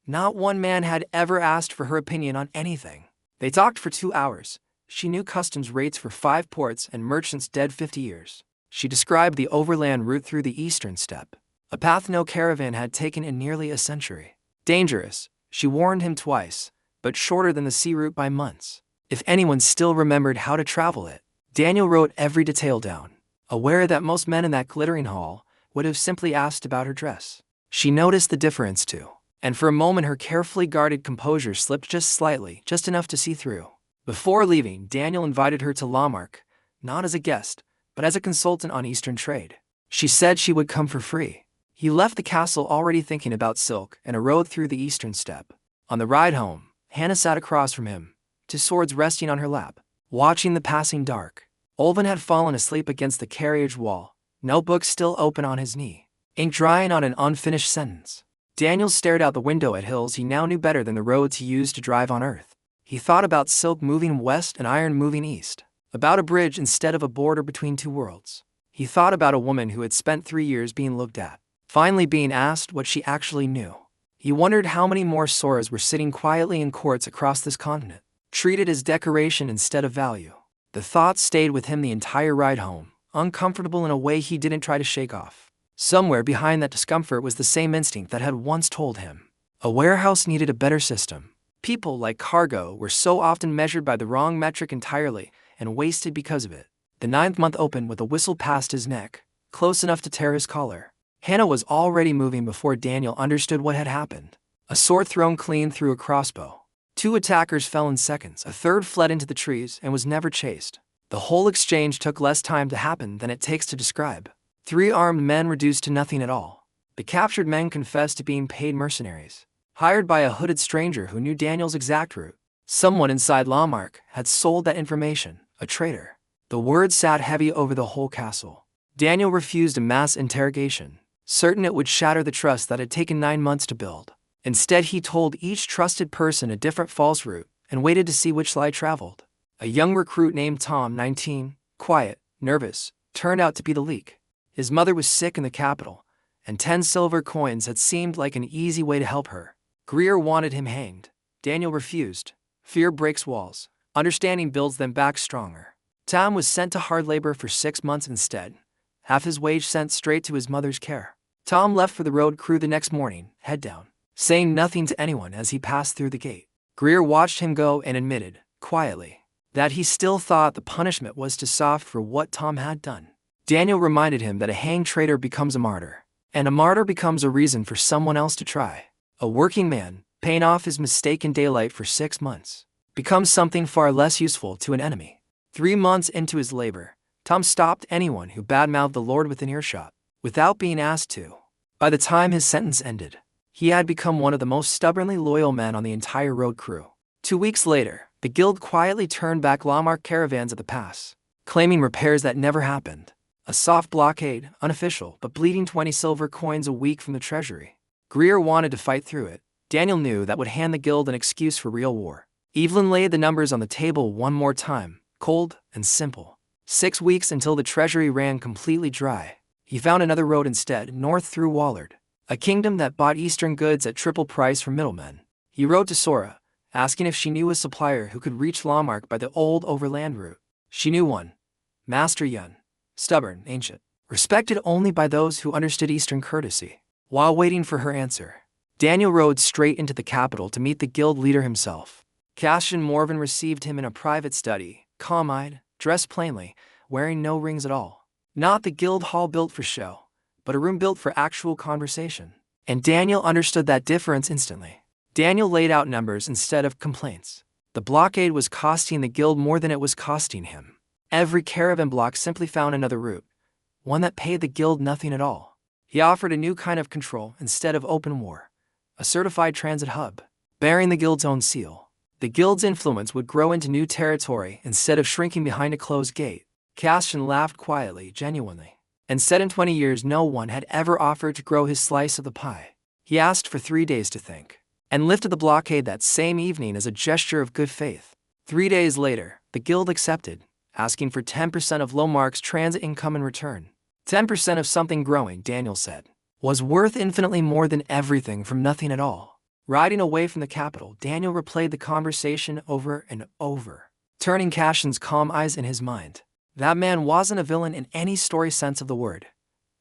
not one man had ever asked for her opinion on anything. They talked for 2 hours. She knew customs rates for 5 ports and merchants dead 50 years. She described the overland route through the eastern steppe, a path no caravan had taken in nearly a century. Dangerous, she warned him twice, but shorter than the sea route by months. If anyone still remembered how to travel it, Daniel wrote every detail down, aware that most men in that glittering hall would have simply asked about her dress. She noticed the difference too, and for a moment her carefully guarded composure slipped just slightly, just enough to see through. Before leaving, Daniel invited her to Lamarck, not as a guest, but as a consultant on Eastern trade. She said she would come for free. He left the castle already thinking about silk and rode through the eastern steppe. On the ride home, Hannah sat across from him, 2 swords resting on her lap, watching the passing dark. Olven had fallen asleep against the carriage wall, notebook still open on his knee, ink drying on an unfinished sentence. Daniel stared out the window at hills he now knew better than the roads he used to drive on Earth. He thought about silk moving west and iron moving east, about a bridge instead of a border between two worlds. He thought about a woman who had spent 3 years being looked at, finally being asked what she actually knew. He wondered how many more Soras were sitting quietly in courts across this continent, treated as decoration instead of value. The thought stayed with him the entire ride home, uncomfortable in a way he didn't try to shake off. Somewhere behind that discomfort was the same instinct that had once told him. A warehouse needed a better system. People, like cargo, were so often measured by the wrong metric entirely and wasted because of it. The 9th month opened with a whistle past his neck, close enough to tear his collar. Hannah was already moving before Daniel understood what had happened. A sword thrown clean through a crossbow. 2 attackers fell in seconds, a third fled into the trees and was never chased. The whole exchange took less time to happen than it takes to describe. 3 armed men reduced to nothing at all. The captured men confessed to being paid mercenaries, hired by a hooded stranger who knew Daniel's exact route. Someone inside Lamarck had sold that information, a traitor. The word sat heavy over the whole castle. Daniel refused a mass interrogation, certain it would shatter the trust that had taken 9 months to build. Instead, he told each trusted person a different false route and waited to see which lie traveled. A young recruit named Tom, 19, quiet, nervous, turned out to be the leak. His mother was sick in the capital, and 10 silver coins had seemed like an easy way to help her. Greer wanted him hanged. Daniel refused. Fear breaks walls. Understanding builds them back stronger. Tom was sent to hard labor for 6 months instead, half his wage sent straight to his mother's care. Tom left for the road crew the next morning, head down, saying nothing to anyone as he passed through the gate. Greer watched him go and admitted, quietly, that he still thought the punishment was too soft for what Tom had done. Daniel reminded him that a hanged traitor becomes a martyr, and a martyr becomes a reason for someone else to try. A working man, paying off his mistake in daylight for 6 months, becomes something far less useful to an enemy. 3 months into his labor, Tom stopped anyone who badmouthed the Lord within earshot, without being asked to. By the time his sentence ended, he had become one of the most stubbornly loyal men on the entire road crew. 2 weeks later, the guild quietly turned back Lamarck caravans at the pass, claiming repairs that never happened. A soft blockade, unofficial, but bleeding 20 silver coins a week from the treasury. Greer wanted to fight through it. Daniel knew that would hand the guild an excuse for real war. Evelyn laid the numbers on the table one more time, cold and simple. 6 weeks until the treasury ran completely dry. He found another road instead, north through Wallard, a kingdom that bought eastern goods at triple price from middlemen. He rode to Sora, asking if she knew a supplier who could reach Lamarck by the old overland route. She knew one. Master Yun. Stubborn, ancient, respected only by those who understood Eastern courtesy. While waiting for her answer, Daniel rode straight into the capital to meet the guild leader himself. Cassian Morven received him in a private study, calm-eyed, dressed plainly, wearing no rings at all. Not the guild hall built for show, but a room built for actual conversation. And Daniel understood that difference instantly. Daniel laid out numbers instead of complaints. The blockade was costing the guild more than it was costing him. Every caravan block simply found another route, one that paid the guild nothing at all. He offered a new kind of control instead of open war, a certified transit hub, bearing the guild's own seal. The guild's influence would grow into new territory instead of shrinking behind a closed gate. Cassian laughed quietly, genuinely, and said in 20 years no one had ever offered to grow his slice of the pie. He asked for 3 days to think, and lifted the blockade that same evening as a gesture of good faith. 3 days later, the guild accepted, asking for 10% of Lamarck's transit income in return. 10% of something growing, Daniel said, was worth infinitely more than everything from nothing at all. Riding away from the capital, Daniel replayed the conversation over and over, turning Cassian's calm eyes in his mind. That man wasn't a villain in any story sense of the word.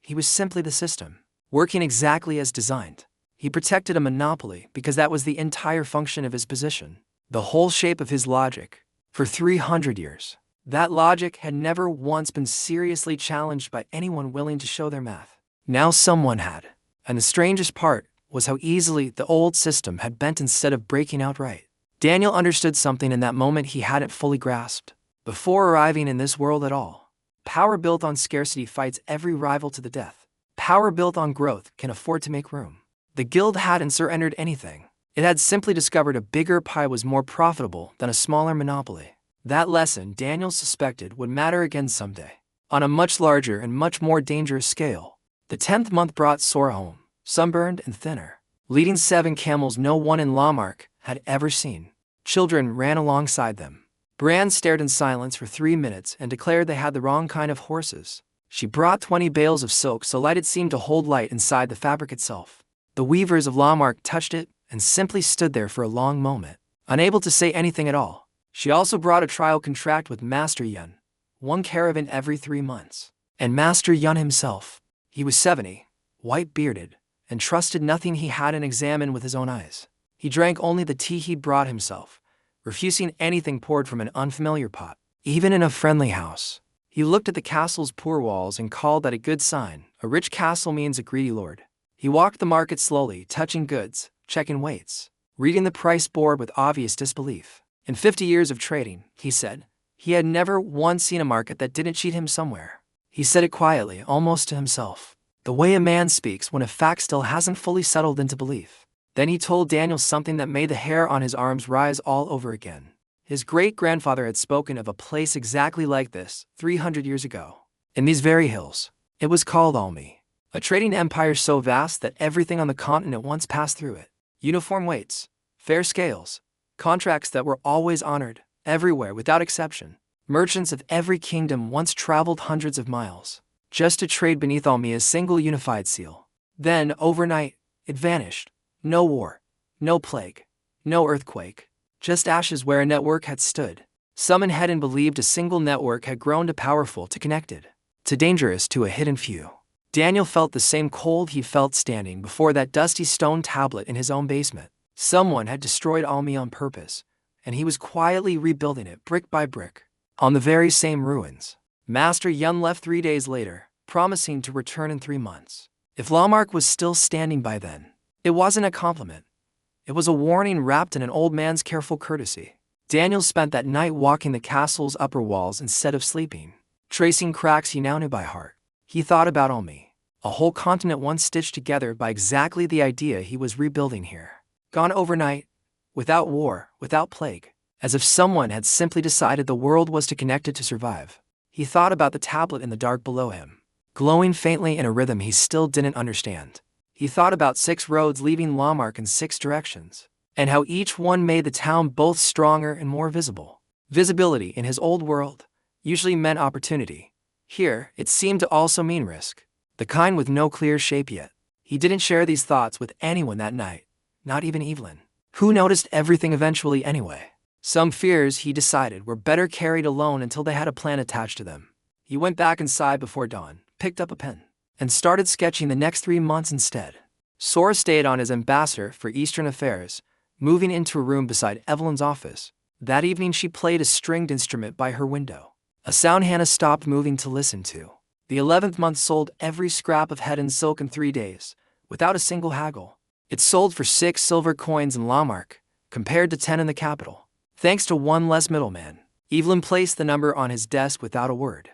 He was simply the system, working exactly as designed. He protected a monopoly because that was the entire function of his position, the whole shape of his logic, for 300 years. That logic had never once been seriously challenged by anyone willing to show their math. Now someone had. And the strangest part was how easily the old system had bent instead of breaking outright. Daniel understood something in that moment he hadn't fully grasped. Before arriving in this world at all, power built on scarcity fights every rival to the death. Power built on growth can afford to make room. The guild hadn't surrendered anything. It had simply discovered a bigger pie was more profitable than a smaller monopoly. That lesson, Daniel suspected, would matter again someday, on a much larger and much more dangerous scale. The 10th month brought Sora home, sunburned and thinner. leading 7 camels no one in Lamarck had ever seen. Children ran alongside them. Bran stared in silence for 3 minutes and declared they had the wrong kind of horses. She brought 20 bales of silk so light it seemed to hold light inside the fabric itself. The weavers of Lamarck touched it and simply stood there for a long moment, unable to say anything at all. She also brought a trial contract with Master Yun, 1 caravan every 3 months. And Master Yun himself, he was 70, white-bearded, and trusted nothing he hadn't examined with his own eyes. He drank only the tea he brought himself, refusing anything poured from an unfamiliar pot, even in a friendly house. He looked at the castle's poor walls and called that a good sign. A rich castle means a greedy lord. He walked the market slowly, touching goods, checking weights, reading the price board with obvious disbelief. In 50 years of trading, he said, he had never once seen a market that didn't cheat him somewhere. He said it quietly, almost to himself, the way a man speaks when a fact still hasn't fully settled into belief. Then he told Daniel something that made the hair on his arms rise all over again. His great-grandfather had spoken of a place exactly like this 300 years ago. In these very hills, it was called Almi, a trading empire so vast that everything on the continent once passed through it. Uniform weights, fair scales, contracts that were always honored, everywhere without exception. Merchants of every kingdom once traveled hundreds of miles, just to trade beneath Almia's single unified seal. Then, overnight, it vanished. No war, no plague, no earthquake, just ashes where a network had stood. Some in Hedon believed a single network had grown too powerful to connected, too dangerous to a hidden few. Daniel felt the same cold he felt standing before that dusty stone tablet in his own basement. Someone had destroyed Almi on purpose, and he was quietly rebuilding it brick by brick, on the very same ruins. Master Yun left 3 days later, promising to return in 3 months. If Lamarck was still standing by then, it wasn't a compliment. It was a warning wrapped in an old man's careful courtesy. Daniel spent that night walking the castle's upper walls instead of sleeping, tracing cracks he now knew by heart. He thought about Almi, a whole continent once stitched together by exactly the idea he was rebuilding here. Gone overnight, without war, without plague, as if someone had simply decided the world was too connected to survive. He thought about the tablet in the dark below him, glowing faintly in a rhythm he still didn't understand. He thought about 6 roads leaving Lamarck in 6 directions, and how each one made the town both stronger and more visible. Visibility in his old world usually meant opportunity. Here, it seemed to also mean risk, the kind with no clear shape yet. He didn't share these thoughts with anyone that night, not even Evelyn, who noticed everything eventually anyway. Some fears, he decided, were better carried alone until they had a plan attached to them. He went back inside before dawn, picked up a pen, and started sketching the next 3 months instead. Sora stayed on as ambassador for Eastern affairs, moving into a room beside Evelyn's office. That evening she played a stringed instrument by her window, a sound Hannah stopped moving to listen to. The 11th month sold every scrap of Hedon silk in 3 days, without a single haggle. It sold for 6 silver coins in Lamarck, compared to 10 in the capital. Thanks to 1 less middleman, Evelyn placed the number on his desk without a word.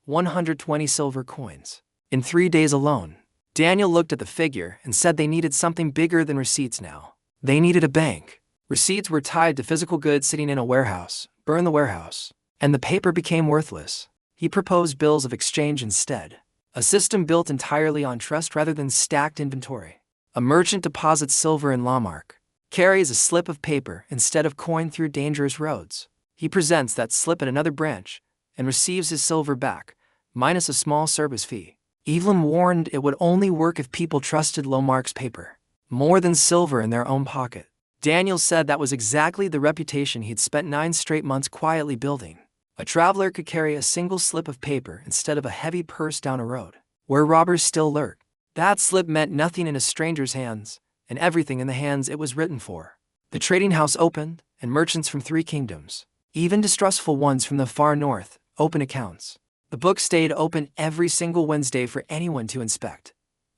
120 silver coins. In 3 days alone. Daniel looked at the figure and said they needed something bigger than receipts now. They needed a bank. Receipts were tied to physical goods sitting in a warehouse. Burn the warehouse, and the paper became worthless. He proposed bills of exchange instead, a system built entirely on trust rather than stacked inventory. A merchant deposits silver in Lamarck, carries a slip of paper instead of coin through dangerous roads. He presents that slip at another branch and receives his silver back, minus a small service fee. Evelyn warned it would only work if people trusted Lamarck's paper more than silver in their own pocket. Daniel said that was exactly the reputation he'd spent 9 straight months quietly building. A traveler could carry a single slip of paper instead of a heavy purse down a road where robbers still lurk. That slip meant nothing in a stranger's hands, and everything in the hands it was written for. The trading house opened, and merchants from 3 kingdoms, even distrustful ones from the far north, opened accounts. The book stayed open every single Wednesday for anyone to inspect.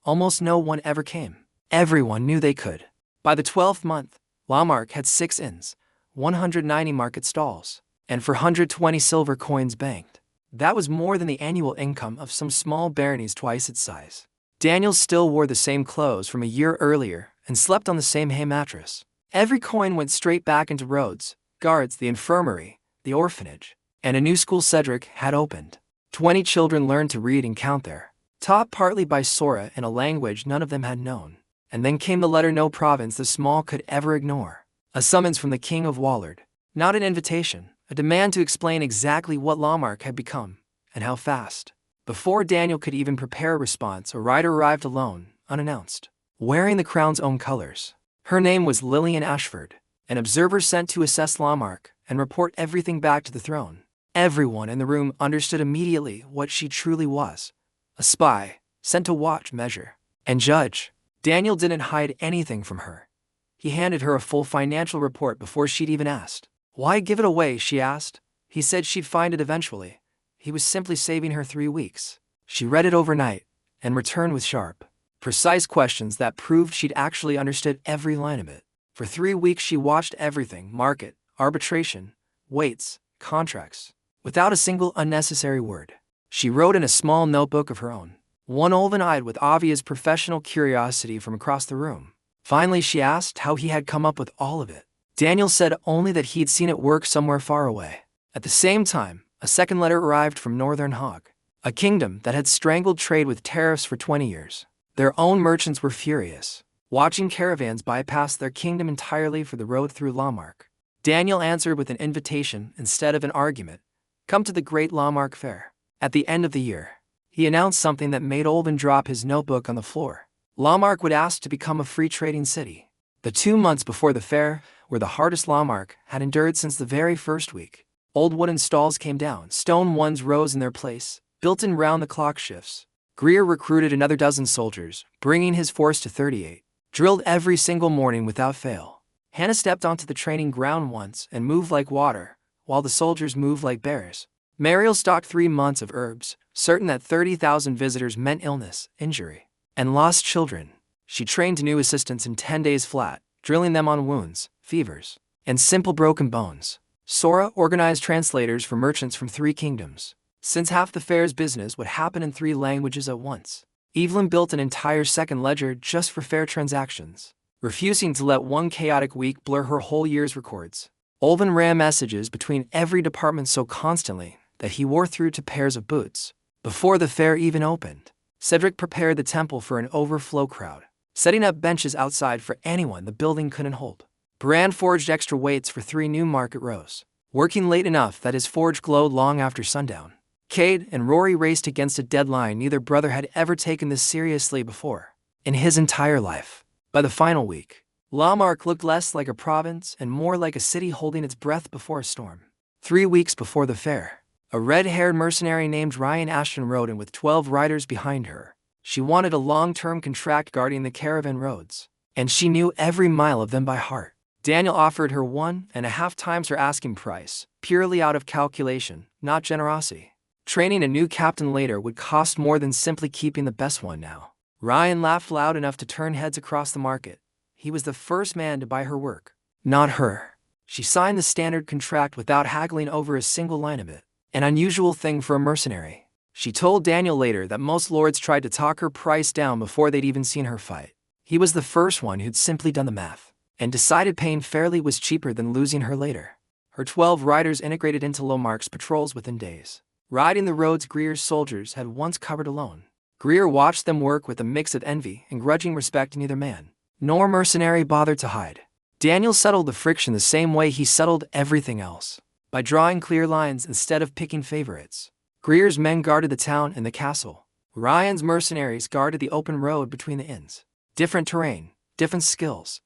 Almost no one ever came. Everyone knew they could. By the 12th month, Lamarck had 6 inns, 190 market stalls, and 420 silver coins banked. That was more than the annual income of some small baronies twice its size. Daniel still wore the same clothes from a year earlier and slept on the same hay mattress. Every coin went straight back into roads, guards, the infirmary, the orphanage, and a new school Cedric had opened. 20 children learned to read and count there, taught partly by Sora in a language none of them had known. And then came the letter no province the small could ever ignore. A summons from the king of Wallard. Not an invitation, a demand to explain exactly what Lamarck had become, and how fast. Before Daniel could even prepare a response, a rider arrived alone, unannounced, wearing the crown's own colors. Her name was Lillian Ashford, an observer sent to assess Lamarck and report everything back to the throne. Everyone in the room understood immediately what she truly was. A spy, sent to watch, measure, and judge. Daniel didn't hide anything from her. He handed her a full financial report before she'd even asked. Why give it away, she asked. He said she'd find it eventually. He was simply saving her 3 weeks. She read it overnight and returned with sharp, precise questions that proved she'd actually understood every line of it. For 3 weeks she watched everything, market, arbitration, weights, contracts, without a single unnecessary word. She wrote in a small notebook of her own, one Olven-eyed with obvious professional curiosity from across the room. Finally she asked how he had come up with all of it. Daniel said only that he'd seen it work somewhere far away. At the same time, a second letter arrived from Northern Hog, a kingdom that had strangled trade with tariffs for 20 years. Their own merchants were furious, watching caravans bypass their kingdom entirely for the road through Lamarck. Daniel answered with an invitation instead of an argument. Come to the Great Lamarck Fair. At the end of the year, he announced something that made Olven drop his notebook on the floor. Lamarck would ask to become a free trading city. The 2 months before the fair were the hardest Lamarck had endured since the very first week. Old wooden stalls came down, stone ones rose in their place, built in round-the-clock shifts. Greer recruited another dozen soldiers, bringing his force to 38. Drilled every single morning without fail. Hannah stepped onto the training ground once and moved like water, while the soldiers moved like bears. Mariel stocked 3 months of herbs, certain that 30,000 visitors meant illness, injury, and lost children. She trained new assistants in 10 days flat, drilling them on wounds, fevers, and simple broken bones. Sora organized translators for merchants from 3 kingdoms, since half the fair's business would happen in 3 languages at once. Evelyn built an entire second ledger just for fair transactions, refusing to let one chaotic week blur her whole year's records. Olven ran messages between every department so constantly that he wore through to pairs of boots. Before the fair even opened, Cedric prepared the temple for an overflow crowd, setting up benches outside for anyone the building couldn't hold. Brand forged extra weights for 3 new market rows, working late enough that his forge glowed long after sundown. Cade and Rory raced against a deadline neither brother had ever taken this seriously before in his entire life. By the final week, Lamarck looked less like a province and more like a city holding its breath before a storm. 3 weeks before the fair, a red-haired mercenary named Ryan Ashton rode in with 12 riders behind her. She wanted a long-term contract guarding the caravan roads, and she knew every mile of them by heart. Daniel offered her 1.5 times her asking price, purely out of calculation, not generosity. Training a new captain later would cost more than simply keeping the best one now. Ryan laughed loud enough to turn heads across the market. He was the first man to buy her work, not her. She signed the standard contract without haggling over a single line of it, an unusual thing for a mercenary. She told Daniel later that most lords tried to talk her price down before they'd even seen her fight. He was the first one who'd simply done the math and decided paying fairly was cheaper than losing her later. Her 12 riders integrated into Lamarck's patrols within days, riding the roads Greer's soldiers had once covered alone. Greer watched them work with a mix of envy and grudging respect neither man nor mercenary bothered to hide. Daniel settled the friction the same way he settled everything else, by drawing clear lines instead of picking favorites. Greer's men guarded the town and the castle. Ryan's mercenaries guarded the open road between the inns. Different terrain, different skills.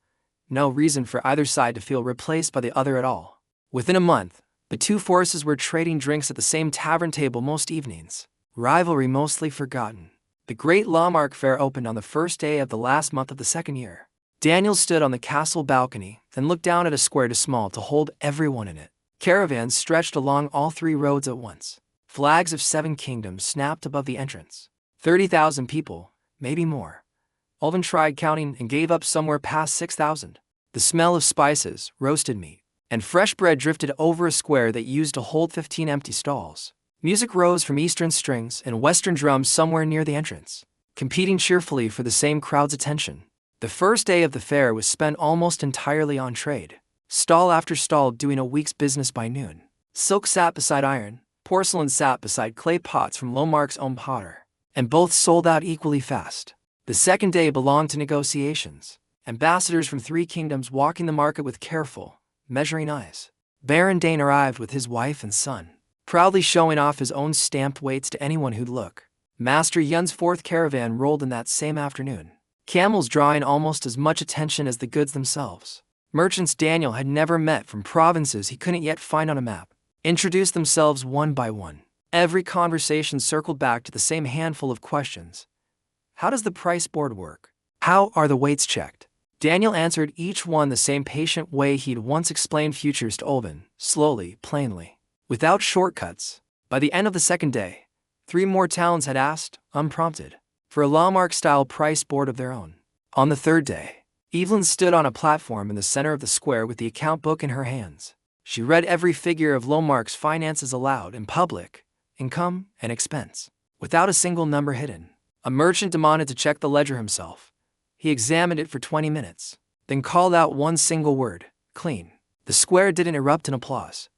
No reason for either side to feel replaced by the other at all. Within a month, the 2 forces were trading drinks at the same tavern table most evenings. Rivalry mostly forgotten. The Great Lamarck Fair opened on the first day of the last month of the second year. Daniel stood on the castle balcony, then looked down at a square too small to hold everyone in it. Caravans stretched along all 3 roads at once. Flags of 7 kingdoms snapped above the entrance. 30,000 people, maybe more. Olven tried counting and gave up somewhere past 6,000. The smell of spices, roasted meat, and fresh bread drifted over a square that used to hold 15 empty stalls. Music rose from eastern strings and western drums somewhere near the entrance, competing cheerfully for the same crowd's attention. The first day of the fair was spent almost entirely on trade, stall after stall doing a week's business by noon. Silk sat beside iron, porcelain sat beside clay pots from Lamarck's own potter, and both sold out equally fast. The second day belonged to negotiations. Ambassadors from 3 kingdoms walking the market with careful, measuring eyes. Baron Dane arrived with his wife and son, proudly showing off his own stamped weights to anyone who'd look. Master Yun's 4th caravan rolled in that same afternoon, camels drawing almost as much attention as the goods themselves. Merchants Daniel had never met from provinces he couldn't yet find on a map introduced themselves one by one. Every conversation circled back to the same handful of questions. How does the price board work? How are the weights checked? Daniel answered each one the same patient way he'd once explained futures to Olvin, slowly, plainly, without shortcuts. By the end of the second day, 3 more towns had asked, unprompted, for a Lawmark-style price board of their own. On the third day, Evelyn stood on a platform in the center of the square with the account book in her hands. She read every figure of Lawmark's finances aloud in public, income and expense, without a single number hidden. A merchant demanded to check the ledger himself. He examined it for 20 minutes, then called out one single word, clean. The square didn't erupt in applause.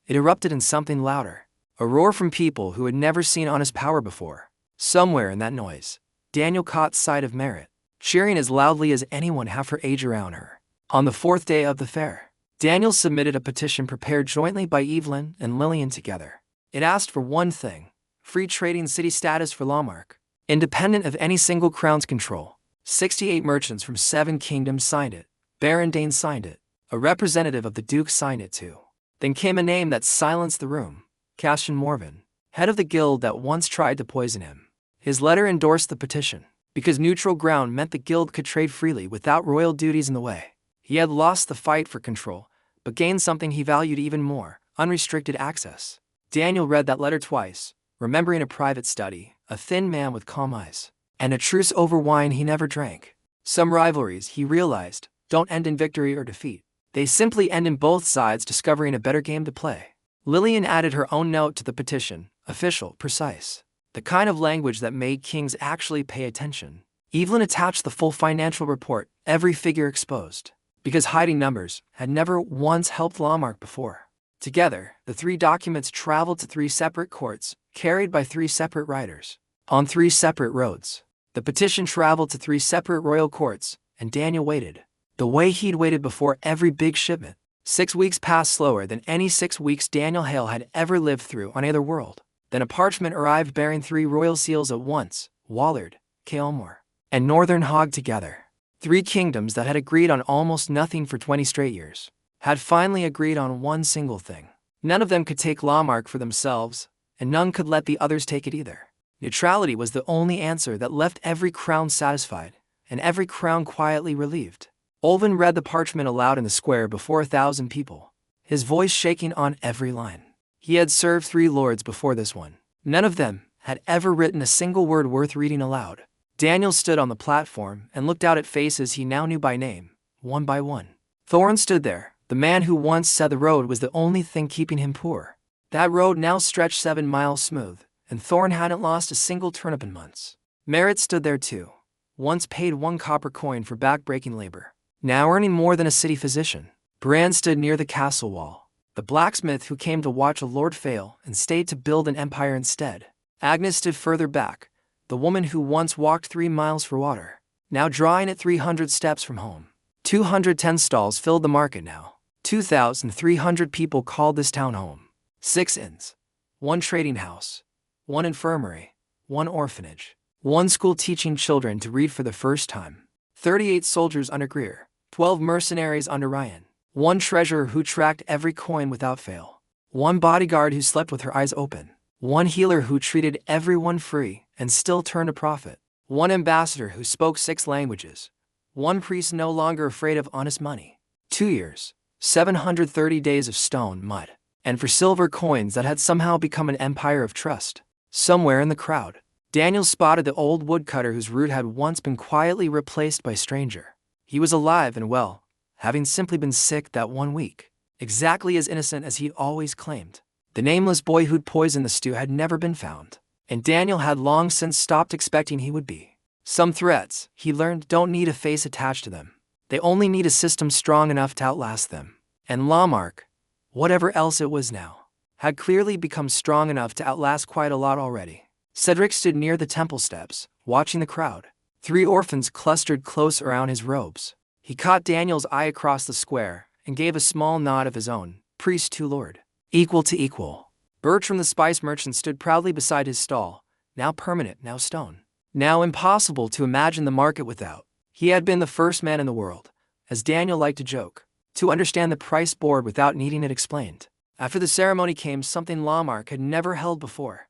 It erupted in something louder, a roar from people who had never seen honest power before. Somewhere in that noise, Daniel caught sight of Merit, cheering as loudly as anyone half her age around her. On the 4th day of the fair, Daniel submitted a petition prepared jointly by Evelyn and Lillian together. It asked for one thing: free trading city status for Lawmark, independent of any single crown's control. 68 merchants from 7 kingdoms signed it. Baron Dane signed it. A representative of the Duke signed it too. Then came a name that silenced the room: Cassian Morven, head of the guild that once tried to poison him. His letter endorsed the petition, because neutral ground meant the guild could trade freely without royal duties in the way. He had lost the fight for control, but gained something he valued even more: unrestricted access. Daniel read that letter twice, remembering a private study, a thin man with calm eyes, and a truce over wine he never drank. Some rivalries, he realized, don't end in victory or defeat. They simply end in both sides discovering a better game to play. Lillian added her own note to the petition: official, precise, the kind of language that made kings actually pay attention. Evelyn attached the full financial report, every figure exposed, because hiding numbers had never once helped Lawmark before. Together, the 3 documents traveled to 3 separate courts, carried by 3 separate riders, on 3 separate roads. The petition traveled to 3 separate royal courts, and Daniel waited, the way he'd waited before every big shipment. 6 weeks passed slower than any 6 weeks Daniel Hale had ever lived through on either world. Then a parchment arrived bearing 3 royal seals at once: Wallard, Kaelmore, and Northern Hog together. 3 kingdoms that had agreed on almost nothing for 20 straight years had finally agreed on one single thing. None of them could take Lawmark for themselves, and none could let the others take it either. Neutrality was the only answer that left every crown satisfied, and every crown quietly relieved. Olvin read the parchment aloud in the square before 1,000 people, his voice shaking on every line. He had served 3 lords before this one. None of them had ever written a single word worth reading aloud. Daniel stood on the platform and looked out at faces he now knew by name, one by one. Thorne stood there, the man who once said the road was the only thing keeping him poor. That road now stretched 7 miles smooth, and Thorne hadn't lost a single turnip in months. Merritt stood there too, once paid 1 copper coin for back-breaking labor, now earning more than a city physician. Bran stood near the castle wall, the blacksmith who came to watch a lord fail and stayed to build an empire instead. Agnes stood further back, the woman who once walked 3 miles for water, now drawing at 300 steps from home. 210 stalls filled the market now. 2,300 people called this town home. 6 inns, 1 trading house, 1 infirmary, 1 orphanage, 1 school teaching children to read for the first time, 38 soldiers under Greer, 12 mercenaries under Ryan, 1 treasurer who tracked every coin without fail, 1 bodyguard who slept with her eyes open, 1 healer who treated everyone free and still turned a profit, 1 ambassador who spoke 6 languages, 1 priest no longer afraid of honest money. 2 years, 730 days of stone, mud, and for silver coins that had somehow become an empire of trust. Somewhere in the crowd, Daniel spotted the old woodcutter whose root had once been quietly replaced by a stranger. He was alive and well, having simply been sick that 1 week, exactly as innocent as he'd always claimed. The nameless boy who'd poisoned the stew had never been found, and Daniel had long since stopped expecting he would be. Some threats, he learned, don't need a face attached to them. They only need a system strong enough to outlast them. And Lawmark, whatever else it was now, had clearly become strong enough to outlast quite a lot already. Cedric stood near the temple steps, watching the crowd. 3 orphans clustered close around his robes. He caught Daniel's eye across the square and gave a small nod of his own, priest to lord. Equal to equal. Bertram the spice merchant stood proudly beside his stall, now permanent, now stone. Now impossible to imagine the market without. He had been the first man in the world, as Daniel liked to joke, to understand the price board without needing it explained. After the ceremony came something Lamarck had never held before.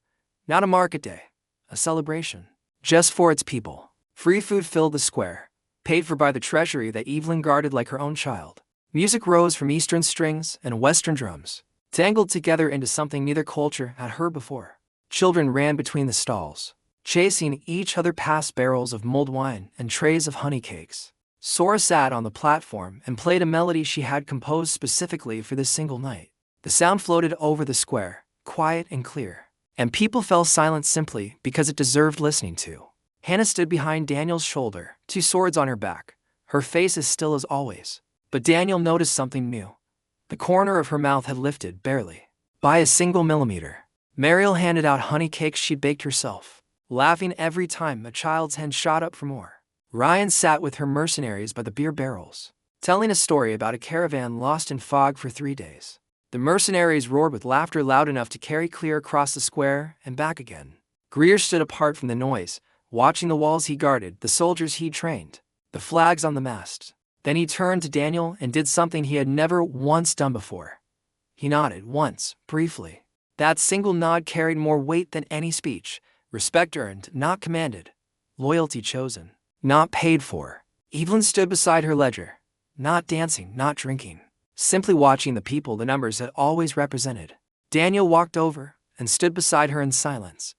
Not a market day, a celebration. Just for its people. Free food filled the square, paid for by the treasury that Evelyn guarded like her own child. Music rose from eastern strings and western drums, tangled together into something neither culture had heard before. Children ran between the stalls, chasing each other past barrels of mulled wine and trays of honey cakes. Sora sat on the platform and played a melody she had composed specifically for this single night. The sound floated over the square, quiet and clear, and people fell silent simply because it deserved listening to. Hannah stood behind Daniel's shoulder, 2 swords on her back, her face as still as always. But Daniel noticed something new. The corner of her mouth had lifted, barely, by a single millimeter. Mariel handed out honey cakes she'd baked herself, laughing every time a child's hand shot up for more. Ryan sat with her mercenaries by the beer barrels, telling a story about a caravan lost in fog for 3 days. The mercenaries roared with laughter loud enough to carry clear across the square and back again. Greer stood apart from the noise, watching the walls he guarded, the soldiers he'd trained, the flags on the masts. Then he turned to Daniel and did something he had never once done before. He nodded once, briefly. That single nod carried more weight than any speech. Respect earned, not commanded. Loyalty chosen, not paid for. Evelyn stood beside her ledger, not dancing, not drinking, simply watching the people the numbers had always represented. Daniel walked over and stood beside her in silence.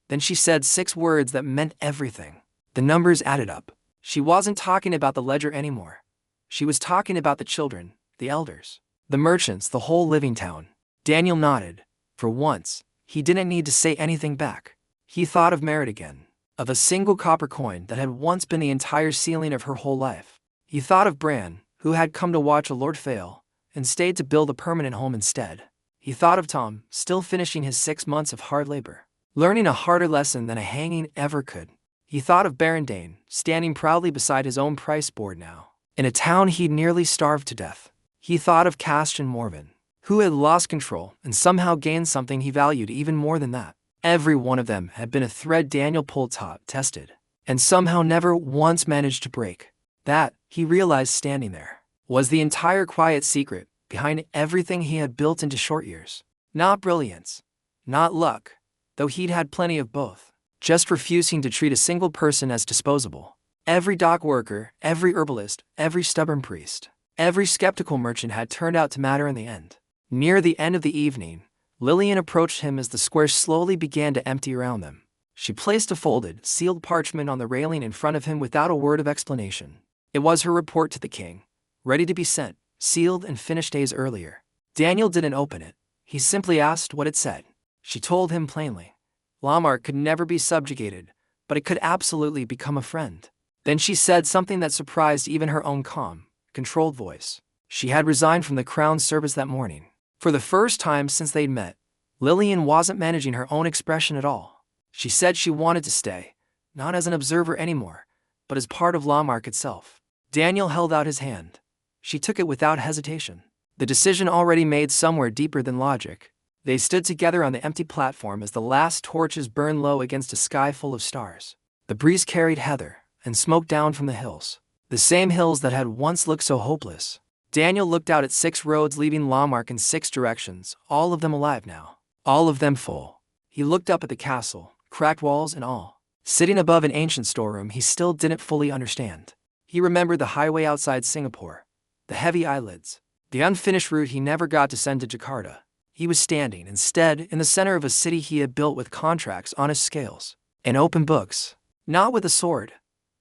Then she said 6 words that meant everything. The numbers added up. She wasn't talking about the ledger anymore. She was talking about the children, the elders, the merchants, the whole living town. Daniel nodded. For once, he didn't need to say anything back. He thought of Merritt again, of a single copper coin that had once been the entire ceiling of her whole life. He thought of Bran, who had come to watch a lord fail, and stayed to build a permanent home instead. He thought of Tom, still finishing his 6 months of hard labor, learning a harder lesson than a hanging ever could. He thought of Baron Dane, standing proudly beside his own price board now, in a town he'd nearly starved to death. He thought of Castian Morven, who had lost control and somehow gained something he valued even more than that. Every one of them had been a thread Daniel pulled taut, tested, and somehow never once managed to break. That, he realized standing there, was the entire quiet secret behind everything he had built into short years. Not brilliance, not luck, though he'd had plenty of both, just refusing to treat a single person as disposable. Every dock worker, every herbalist, every stubborn priest, every skeptical merchant had turned out to matter in the end. Near the end of the evening, Lillian approached him as the square slowly began to empty around them. She placed a folded, sealed parchment on the railing in front of him without a word of explanation. It was her report to the king, ready to be sent, sealed and finished days earlier. Daniel didn't open it. He simply asked what it said. She told him plainly. Lamarck could never be subjugated, but it could absolutely become a friend. Then she said something that surprised even her own calm, controlled voice. She had resigned from the Crown service that morning. For the first time since they'd met, Lillian wasn't managing her own expression at all. She said she wanted to stay, not as an observer anymore, but as part of Lamarck itself. Daniel held out his hand. She took it without hesitation. The decision already made somewhere deeper than logic. They stood together on the empty platform as the last torches burned low against a sky full of stars. The breeze carried heather and smoke down from the hills, the same hills that had once looked so hopeless. Daniel looked out at 6 roads leaving Lamarck in 6 directions, all of them alive now, all of them full. He looked up at the castle, cracked walls and all. Sitting above an ancient storeroom he still didn't fully understand. He remembered the highway outside Singapore, the heavy eyelids, the unfinished route he never got to send to Jakarta. He was standing, instead, in the center of a city he had built with contracts on his scales, and open books. Not with a sword,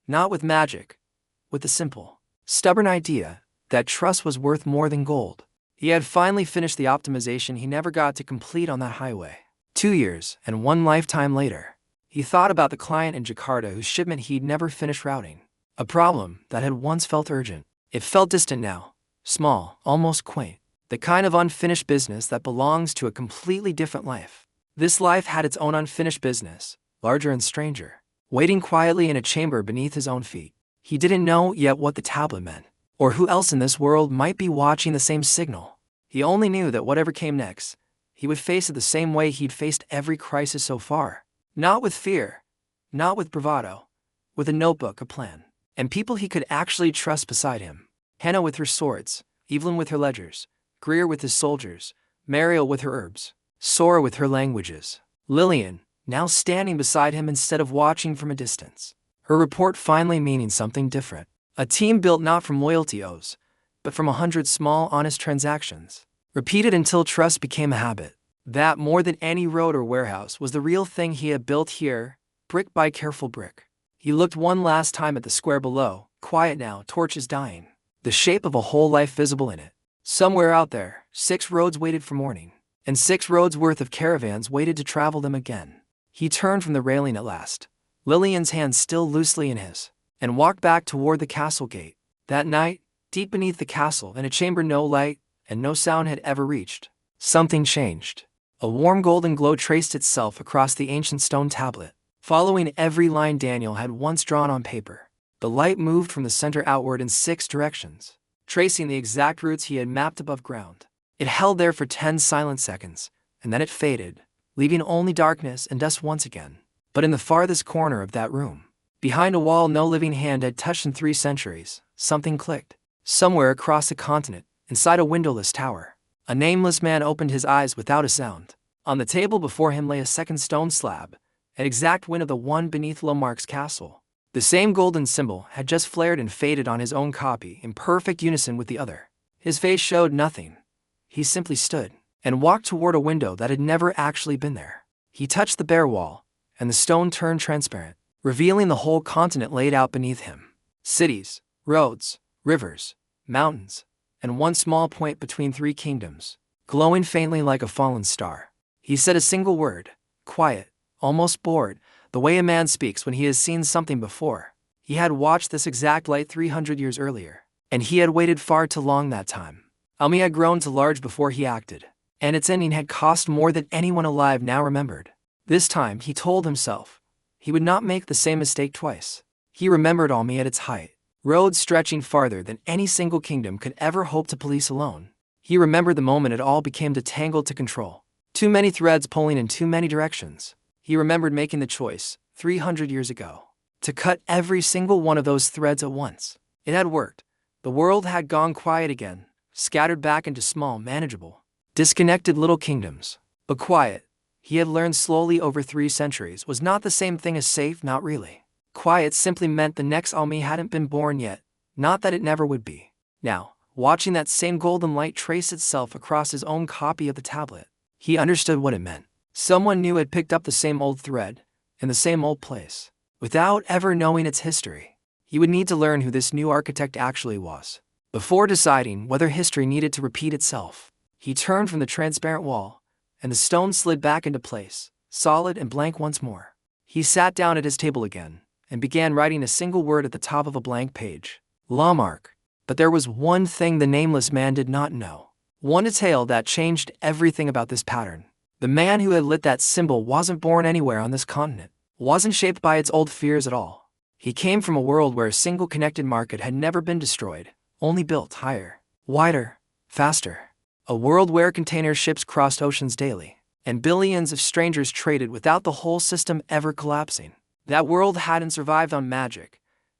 not with magic, with the simple, stubborn idea that trust was worth more than gold. He had finally finished the optimization he never got to complete on that highway. 2 years and 1 lifetime later, he thought about the client in Jakarta whose shipment he'd never finished routing. A problem that had once felt urgent. It felt distant now, small, almost quaint. The kind of unfinished business that belongs to a completely different life. This life had its own unfinished business, larger and stranger. waiting quietly in a chamber beneath his own feet. He didn't know yet what the tablet meant, or who else in this world might be watching the same signal. He only knew that whatever came next, he would face it the same way he'd faced every crisis so far. Not with fear, not with bravado, with a notebook, a plan, and people he could actually trust beside him. Hannah with her swords, Evelyn with her ledgers, Greer with his soldiers, Mariel with her herbs, Sora with her languages, Lillian, now standing beside him instead of watching from a distance. Her report finally meaning something different. A team built not from loyalty oaths, but from 100 small, honest transactions, repeated until trust became a habit. That, more than any road or warehouse, was the real thing he had built here, brick by careful brick. He looked one last time at the square below, quiet now, torches dying, the shape of a whole life visible in it. Somewhere out there, 6 roads waited for morning, and 6 roads worth of caravans waited to travel them again. He turned from the railing at last, Lillian's hand still loosely in his, and walked back toward the castle gate. That night, deep beneath the castle, in a chamber no light and no sound had ever reached, something changed. A warm golden glow traced itself across the ancient stone tablet, following every line Daniel had once drawn on paper. The light moved from the center outward in 6 directions, tracing the exact routes he had mapped above ground. It held there for 10 silent seconds, and then it faded, leaving only darkness and dust once again. But in the farthest corner of that room, behind a wall no living hand had touched in 3 centuries, something clicked. Somewhere across the continent, inside a windowless tower, a nameless man opened his eyes without a sound. On the table before him lay a second stone slab, an exact twin of the one beneath Lomark's castle. The same golden symbol had just flared and faded on his own copy in perfect unison with the other. His face showed nothing. He simply stood and walked toward a window that had never actually been there. He touched the bare wall, and the stone turned transparent, revealing the whole continent laid out beneath him. Cities, roads, rivers, mountains, and one small point between 3 kingdoms, glowing faintly like a fallen star. He said a single word, quiet, almost bored, the way a man speaks when he has seen something before. He had watched this exact light 300 years earlier, and he had waited far too long that time. Almi had grown too large before he acted, and its ending had cost more than anyone alive now remembered. This time, he told himself, he would not make the same mistake twice. He remembered Almi at its height, roads stretching farther than any single kingdom could ever hope to police alone. He remembered the moment it all became too tangled to control, too many threads pulling in too many directions. He remembered making the choice, 300 years ago, to cut every single one of those threads at once. It had worked. The world had gone quiet again, scattered back into small, manageable, disconnected little kingdoms. But quiet, he had learned slowly over 3 centuries, was not the same thing as safe, not really. Quiet simply meant the next Almi hadn't been born yet, not that it never would be. Now, watching that same golden light trace itself across his own copy of the tablet, he understood what it meant. Someone new had picked up the same old thread, in the same old place, without ever knowing its history. He would need to learn who this new architect actually was, before deciding whether history needed to repeat itself. He turned from the transparent wall, and the stone slid back into place, solid and blank once more. He sat down at his table again, and began writing a single word at the top of a blank page. Lawmark. But there was one thing the nameless man did not know. One detail that changed everything about this pattern. The man who had lit that symbol wasn't born anywhere on this continent, wasn't shaped by its old fears at all. He came from a world where a single connected market had never been destroyed, only built higher, wider, faster. A world where container ships crossed oceans daily, and billions of strangers traded without the whole system ever collapsing. That world hadn't survived on magic.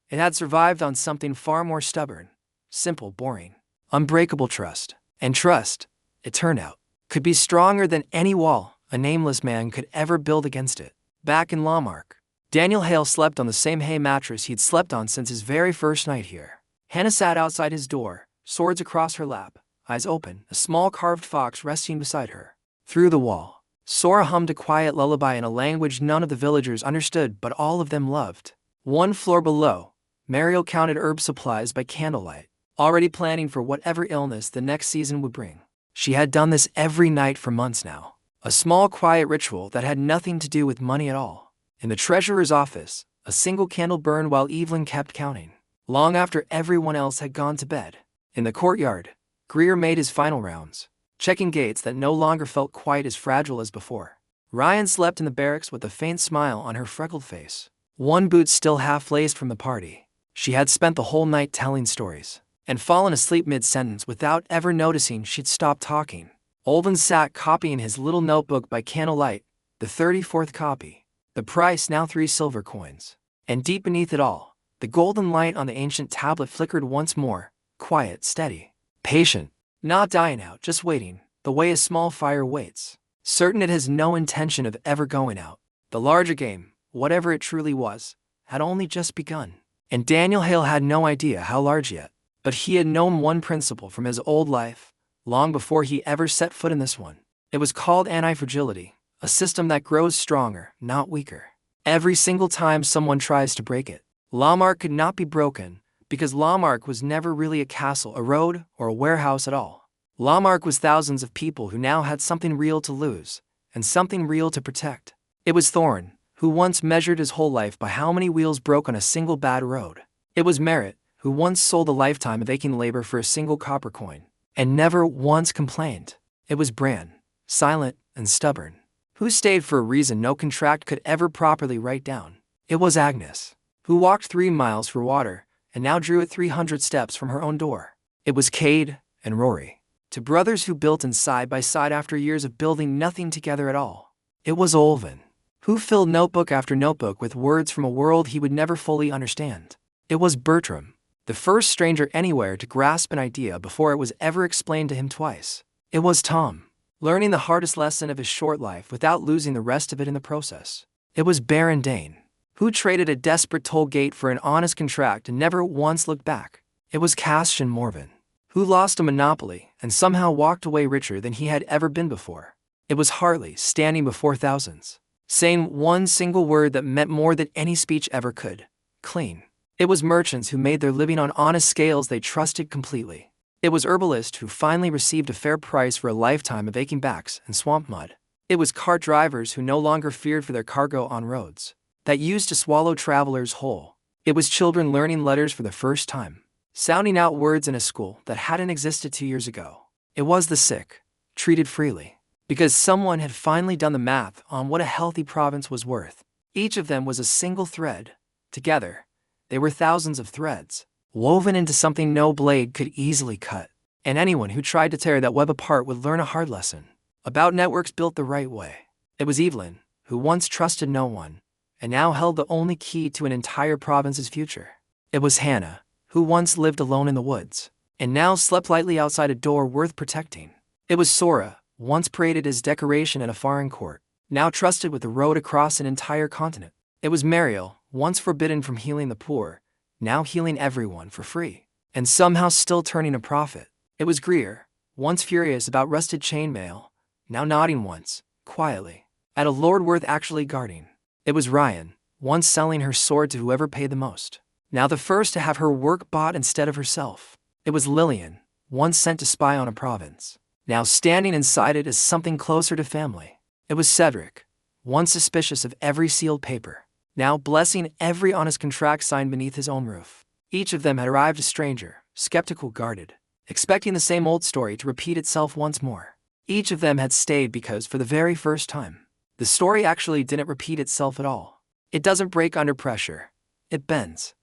It had survived on something far more stubborn, simple, boring, unbreakable trust. And trust, it turned out, could be stronger than any wall a nameless man could ever build against it. Back in Lawmark, Daniel Hale slept on the same hay mattress he'd slept on since his very first night here. Hannah sat outside his door, swords across her lap, eyes open, a small carved fox resting beside her. Through the wall, Sora hummed a quiet lullaby in a language none of the villagers understood but all of them loved. 1 floor below, Mariel counted herb supplies by candlelight, already planning for whatever illness the next season would bring. She had done this every night for months now, a small quiet ritual that had nothing to do with money at all. In the treasurer's office, a single candle burned while Evelyn kept counting, long after everyone else had gone to bed. In the courtyard, Greer made his final rounds, checking gates that no longer felt quite as fragile as before. Ryan slept in the barracks with a faint smile on her freckled face. one boot still half-laced from the party. She had spent the whole night telling stories, and fallen asleep mid-sentence without ever noticing she'd stopped talking. Olvin sat copying his little notebook by candlelight, the 34th copy. The price now 3 silver coins. And deep beneath it all, the golden light on the ancient tablet flickered once more, quiet, steady, patient, not dying out, just waiting, the way a small fire waits, certain it has no intention of ever going out. The larger game, whatever it truly was, had only just begun. And Daniel Hale had no idea how large yet, but he had known one principle from his old life, long before he ever set foot in this one. It was called anti-fragility, a system that grows stronger, not weaker, every single time someone tries to break it. Lamarck could not be broken, because Lamarck was never really a castle, a road, or a warehouse at all. Lamarck was thousands of people who now had something real to lose, and something real to protect. It was Thorne, who once measured his whole life by how many wheels broke on a single bad road. It was Merritt, who once sold a lifetime of aching labor for a single copper coin, and never once complained. It was Bran, silent and stubborn, who stayed for a reason no contract could ever properly write down. It was Agnes, who walked 3 miles for water, and now drew it 300 steps from her own door. It was Cade and Rory, two brothers who built in side by side after years of building nothing together at all. It was Olvin, who filled notebook after notebook with words from a world he would never fully understand. It was Bertram, the first stranger anywhere to grasp an idea before it was ever explained to him twice. It was Tom, learning the hardest lesson of his short life without losing the rest of it in the process. It was Baron Dane, who traded a desperate toll gate for an honest contract and never once looked back. It was Cassian Morven, who lost a monopoly and somehow walked away richer than he had ever been before. It was Harley, standing before thousands, saying one single word that meant more than any speech ever could: clean. It was merchants who made their living on honest scales they trusted completely. It was herbalists who finally received a fair price for a lifetime of aching backs and swamp mud. It was cart drivers who no longer feared for their cargo on roads that used to swallow travelers whole. It was children learning letters for the first time, sounding out words in a school that hadn't existed 2 years ago. It was the sick, treated freely, because someone had finally done the math on what a healthy province was worth. Each of them was a single thread. Together, they were thousands of threads, woven into something no blade could easily cut. And anyone who tried to tear that web apart would learn a hard lesson about networks built the right way. It was Evelyn, who once trusted no one, and now held the only key to an entire province's future. It was Hannah, who once lived alone in the woods, and now slept lightly outside a door worth protecting. It was Sora, once paraded as decoration at a foreign court, now trusted with the road across an entire continent. It was Mariel, once forbidden from healing the poor, now healing everyone for free, and somehow still turning a profit. It was Greer, once furious about rusted chainmail, now nodding once, quietly, at a lord worth actually guarding. It was Ryan, once selling her sword to whoever paid the most, now the first to have her work bought instead of herself. It was Lillian, once sent to spy on a province, now standing inside it as something closer to family. It was Cedric, once suspicious of every sealed paper, now blessing every honest contract signed beneath his own roof. Each of them had arrived a stranger, skeptical, guarded, expecting the same old story to repeat itself once more. Each of them had stayed because, for the very first time, the story actually didn't repeat itself at all. It doesn't break under pressure. It bends.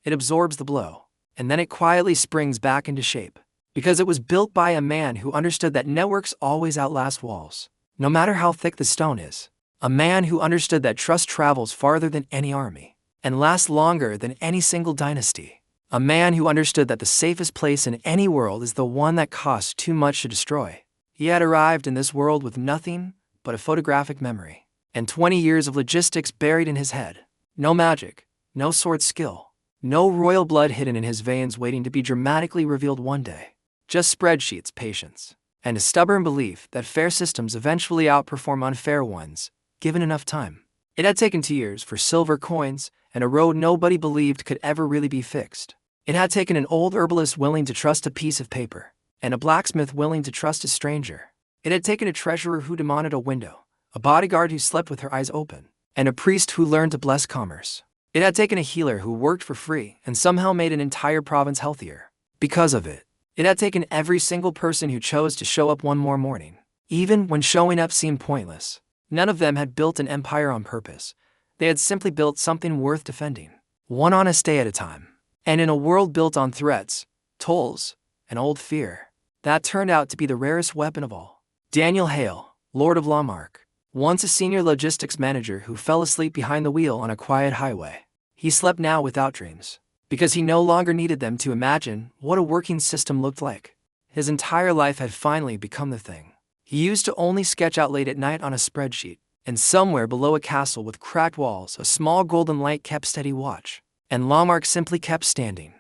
It absorbs the blow, and then it quietly springs back into shape. Because it was built by a man who understood that networks always outlast walls, no matter how thick the stone is. A man who understood that trust travels farther than any army, and lasts longer than any single dynasty. A man who understood that the safest place in any world is the one that costs too much to destroy. He had arrived in this world with nothing but a photographic memory, and 20 years of logistics buried in his head. No magic, no sword skill, no royal blood hidden in his veins waiting to be dramatically revealed one day. Just spreadsheets, patience, and a stubborn belief that fair systems eventually outperform unfair ones, given enough time. It had taken 2 years for silver coins and a road nobody believed could ever really be fixed. It had taken an old herbalist willing to trust a piece of paper, and a blacksmith willing to trust a stranger. It had taken a treasurer who demanded a window, a bodyguard who slept with her eyes open, and a priest who learned to bless commerce. It had taken a healer who worked for free and somehow made an entire province healthier. Because of it, it had taken every single person who chose to show up one more morning, even when showing up seemed pointless. None of them had built an empire on purpose. They had simply built something worth defending, one honest day at a time. And in a world built on threats, tolls, and old fear, that turned out to be the rarest weapon of all. Daniel Hale, Lord of Lamarck, once a senior logistics manager who fell asleep behind the wheel on a quiet highway. He slept now without dreams, because he no longer needed them to imagine what a working system looked like. His entire life had finally become the thing he used to only sketch out late at night on a spreadsheet. And somewhere below a castle with cracked walls, a small golden light kept steady watch. And Lamarck simply kept standing,